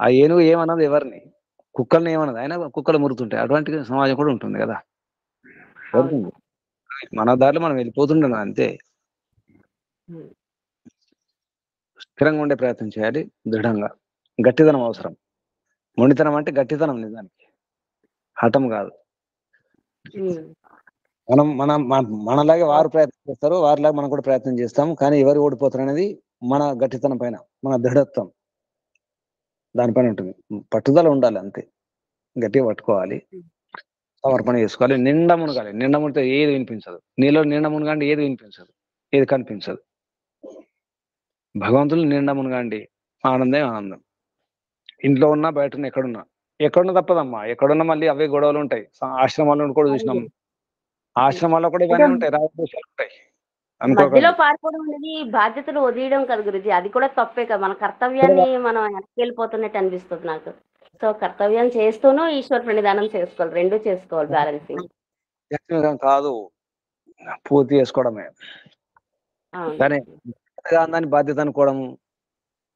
Speaker 1: ఆ ఏనుగు ఏమన్నది ఎవరిని, కుక్కల్ని ఏమన్నది, అయినా కుక్కలు మురుగుతుంటాయి. అటువంటి సమాజం కూడా ఉంటుంది కదా. మన దారిలో మనం వెళ్ళిపోతుంటాం అంతే. స్థిరంగా ఉండే ప్రయత్నం చేయాలి, దృఢంగా. గట్టిదనం అవసరం. మొండితనం అంటే గట్టితనం నిజానికి, హఠం కాదు. మనలాగే వారు ప్రయత్నం చేస్తారు, వారిలాగా మనం కూడా ప్రయత్నం చేస్తాం. కానీ ఎవరు ఓడిపోతారు అనేది మన గట్టితనం పైన, మన దృఢత్వం దానిపైన ఉంటుంది. పట్టుదల ఉండాలి అంతే, గట్టిగా పట్టుకోవాలి, సమర్పణ చేసుకోవాలి, నిండా మునగాలి. నిండా మునిగితే ఏది వినిపించదు. నీలో నిండా మునగండి, ఏది వినిపించదు, ఏది కనిపించదు. భగవంతులు నిండా మునగండి, ఆనందే ఆనందం. ఇంట్లో ఉన్నా బయట ఉన్నా ఎక్కడున్నా తప్పదమ్మా. ఎక్కడున్నా మళ్ళీ అవే గొడవలు ఉంటాయి. ఆశ్రమాల్లో కూడా చూసినాం, ఆశ్రమాల్లో కూడా ఇవన్నీ ఉంటాయి, రాజదోషాలు ఉంటాయి.
Speaker 7: మధ్యలో పారిపోవడం అనేది బాధ్యతలు వదిలేయడం కదా గురుజీ, అది కూడా తప్పే కదా. మన కర్తవ్యాన్ని మనం వెళ్ళిపోతున్నట్టు అనిపిస్తుంది నాకు. సో కర్తవ్యం చేస్తూనూ ఈశ్వర ప్రణిధానం చేసుకోవాలి, రెండు చేసుకోవాలి, బ్యాలెన్సింగ్
Speaker 1: కాదు, పూర్తి చేసుకోవడమే. కానీ దాన్ని బాధ్యత అనుకోవడం,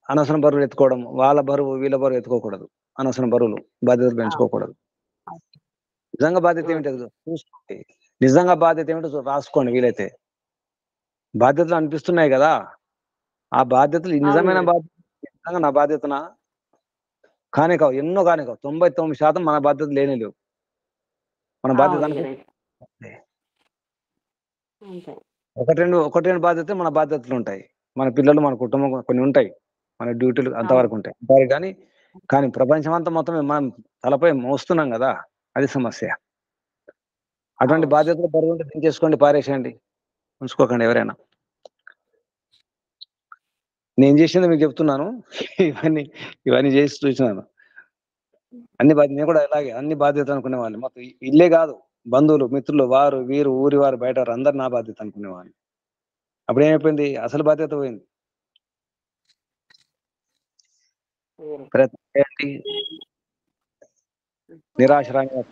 Speaker 1: అనవసరం బరువులు ఎత్తుకోవడం, వాళ్ళ బరువు వీళ్ళ బరువు ఎత్తుకోకూడదు, అనవసరం బరువులు బాధ్యతలు పెంచుకోకూడదు. నిజంగా బాధ్యత ఏమిటో చూసుకోండి, నిజంగా బాధ్యత ఏమిటో రాసుకోండి. వీలైతే బాధ్యతలు అనిపిస్తున్నాయి కదా, ఆ బాధ్యతలు నిజమైన బాధ్యత, నిజంగా నా బాధ్యతనా కానే కావు, ఎన్నో కానే కావు. 99% మన బాధ్యత లేనే లేవు. మన బాధ్యత ఒకటి రెండు బాధ్యతలు మన బాధ్యతలు ఉంటాయి. మన పిల్లలు, మన కుటుంబం కొన్ని ఉంటాయి, మన డ్యూటీలు అంతవరకు ఉంటాయి అంటారు. కానీ ప్రపంచం అంతా మొత్తం మనం తలపై మోస్తున్నాం కదా, అది సమస్య. అటువంటి
Speaker 7: అవును.
Speaker 1: బాధ్యతలు బరువుంటే దించేసుకోండి, పారేసేయండి, ఉంచుకోకండి ఎవరైనా. నేను చేసింది మీకు చెప్తున్నాను. ఇవన్నీ ఇవన్నీ చేసి చూసినాను. నేను కూడా ఇలాగే అన్ని బాధ్యత అనుకునేవాడిని. మొత్తం ఇల్లే కాదు, బంధువులు, మిత్రులు, వారు వీరు, ఊరి వారు, బయట వారు, అందరు నా బాధ్యత అనుకునేవాడిని. అప్పుడు ఏమైపోయింది, అసలు బాధ్యత పోయింది. ప్రయత్నం చేయండి, నిరాశ రాని.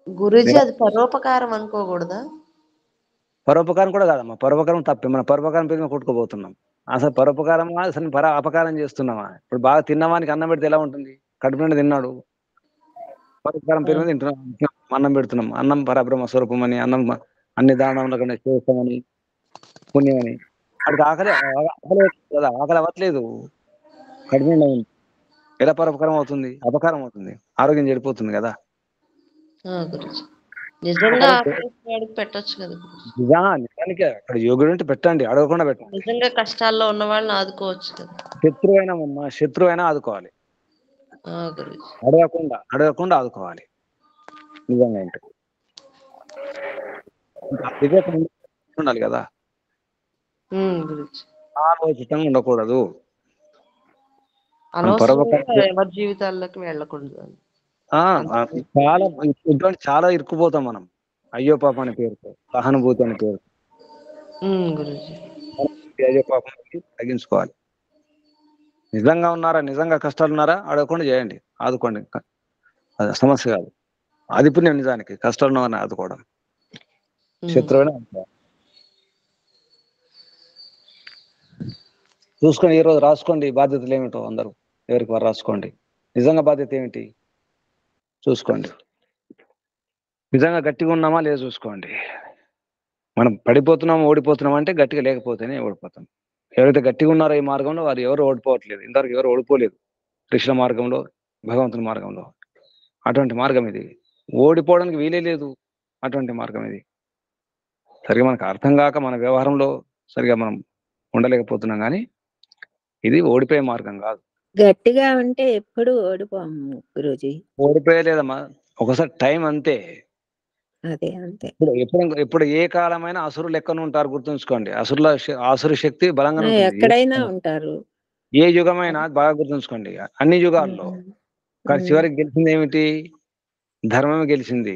Speaker 5: గురూజీ అది పరోపకారం అనుకోకూడదా?
Speaker 1: పరోపకారం కూడా కాదమ్మా, పరోపకారం తప్పే. మన పరోపకారం పేరు మీద కొట్టుకోబోతున్నాం. అసలు పరోపకారమా, అసలు అపకారం చేస్తున్నామా? ఇప్పుడు బాగా తిన్నవానికి అన్నం పెడితే ఎలా ఉంటుంది? కడుపు నుండి తిన్నాడు, పరోపకారం పేరు మీద తింటున్నాం, అన్నం పెడుతున్నాం. అన్నం పరబ్రహ్మ స్వరూపం అని, అన్నం అన్ని దానంలో కన్నా చేస్తామని, పుణ్యమని. వాడికి ఆకలి కదా, ఆకలి అవ్వట్లేదు, కడుపు నిండా ఉంది. ఎలా పరోపకారం అవుతుంది? అపకారం అవుతుంది, ఆరోగ్యం చెడిపోతుంది కదా.
Speaker 5: గురూజీ నిజంగా ఆకలికి పెట్టొచ్చు కదా గురూజీ.
Speaker 1: నిజానికి అక్కడ యోగుడు అంటే పెట్టండి, అడగకుండా పెట్టండి.
Speaker 5: నిజంగా కష్టాల్లో ఉన్న వాళ్ళని ఆదుకోవచ్చు కదా.
Speaker 1: శత్రువైనా ఆదుకోవాలి,
Speaker 5: గురూజీ
Speaker 1: అడగకుండా ఆదుకోవాలి. నిజంగా అంటే వివేకం ఉండాలి కదా,
Speaker 5: గురూజీ.
Speaker 1: ఆలోచితంగా ఉండకూడదు.
Speaker 5: అనవసరంగా ఎవరి జీవితాల్లోకి వెళ్ళకూడదు.
Speaker 1: చాలా ఇరుక్కుపోతాం మనం, అయ్యో పాపం అనే పేరుతో, సహానుభూతి అనే పేరు. అయ్యో పాపం తగ్గించుకోవాలి. నిజంగా ఉన్నారా, నిజంగా కష్టాలు ఉన్నారా, అడగకుండా చేయండి, ఆదుకోండి. అది సమస్య కాదు, అది పుణ్యం. నిజానికి కష్టాలు ఉన్నవారిని ఆదుకోవడం. శత్రువునే చూసుకొని ఈ రోజు రాసుకోండి బాధ్యతలు ఏమిటో, అందరూ ఎవరికి వారు రాసుకోండి. నిజంగా బాధ్యత ఏమిటి చూసుకోండి. నిజంగా గట్టిగా ఉన్నామా లేదా చూసుకోండి. మనం పడిపోతున్నామా, ఓడిపోతున్నామా అంటే గట్టిగా లేకపోతేనే ఓడిపోతాం. ఎవరైతే గట్టిగా ఉన్నారో ఈ మార్గంలో, వారు ఎవరు ఓడిపోవట్లేదు. ఇంతవరకు ఎవరు ఓడిపోలేదు కృష్ణ మార్గంలో, భగవంతుని మార్గంలో. అటువంటి మార్గం ఇది, ఓడిపోవడానికి వీలే లేదు. అటువంటి మార్గం ఇది. సరిగా మనకు అర్థం కాక మన వ్యవహారంలో సరిగా మనం ఉండలేకపోతున్నాం, కానీ ఇది ఓడిపోయే మార్గం కాదు.
Speaker 8: గట్టిగా ఉంటే ఎప్పుడు ఓడిపోము గురూజీ.
Speaker 1: ఓడిపోయలేదమ్మా, ఒకసారి టైం అంతే.
Speaker 8: అదే అంతే.
Speaker 1: ఇప్పుడు ఏ కాలమైనా అసురులు ఎక్కడ ఉంటారు గుర్తుంచుకోండి. అసురు శక్తి బలంగా ఉంటుంది,
Speaker 8: ఎక్కడైనా ఉంటారు.
Speaker 1: ఏ యుగమైనా బాగా గుర్తుంచుకోండి. అన్ని యుగాల్లో చివరికి గెలిచింది ఏమిటి? ధర్మమే గెలిచింది,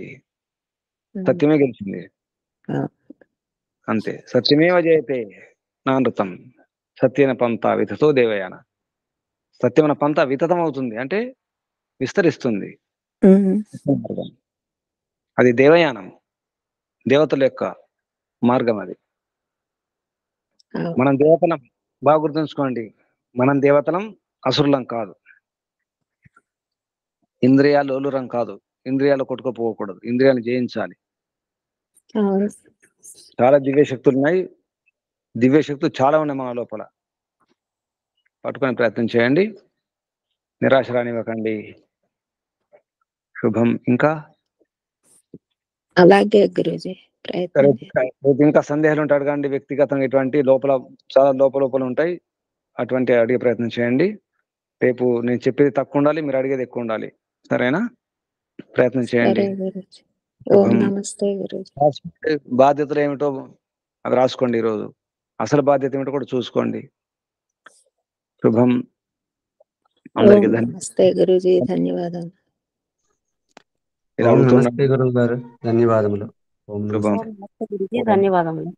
Speaker 1: సత్యమే గెలిచింది. అంతే. సత్యమేవ జయతే నానృతం సత్యన పంత వితతో దేవయాన. సత్యమైన పంత వితతం అవుతుంది అంటే విస్తరిస్తుంది. అది దేవయానం, దేవతల యొక్క మార్గం. అది మనం దేవతలం, బాగా గుర్తుంచుకోండి. మనం దేవతలం, అసురులం కాదు. ఇంద్రియాలు లోలురం కాదు, ఇంద్రియాలు కొట్టుకుపోకూడదు, ఇంద్రియాలు జయించాలి. చాలా దివ్యశక్తులు ఉన్నాయి, దివ్యశక్తులు చాలా ఉన్నాయి మన లోపల. పట్టుకునే ప్రయత్నం చేయండి, నిరాశ రానివ్వకండి. శుభం. ఇంకా
Speaker 8: అలాగే గురూజీ.
Speaker 1: ఇంకా సందేహాలు ఉంటే అడగండి. వ్యక్తిగతంగా ఇటువంటి చాలా లోపల ఉంటాయి, అటువంటి అడిగే ప్రయత్నం చేయండి. రేపు నేను చెప్పేది తక్కువ ఉండాలి, మీరు అడిగేది ఎక్కువ ఉండాలి. సరేనా? ప్రయత్నం చేయండి. బాధ్యతలు ఏమిటో అవి రాసుకోండి ఈరోజు. అసలు బాధ్యత ఏమిటో కూడా చూసుకోండి. శుభం. అందరికీ
Speaker 8: నమస్తే గురూజీ, ధన్యవాదాలు.
Speaker 9: నమస్తే గురువు గారు, ధన్యవాదములు.
Speaker 7: ధన్యవాదములు.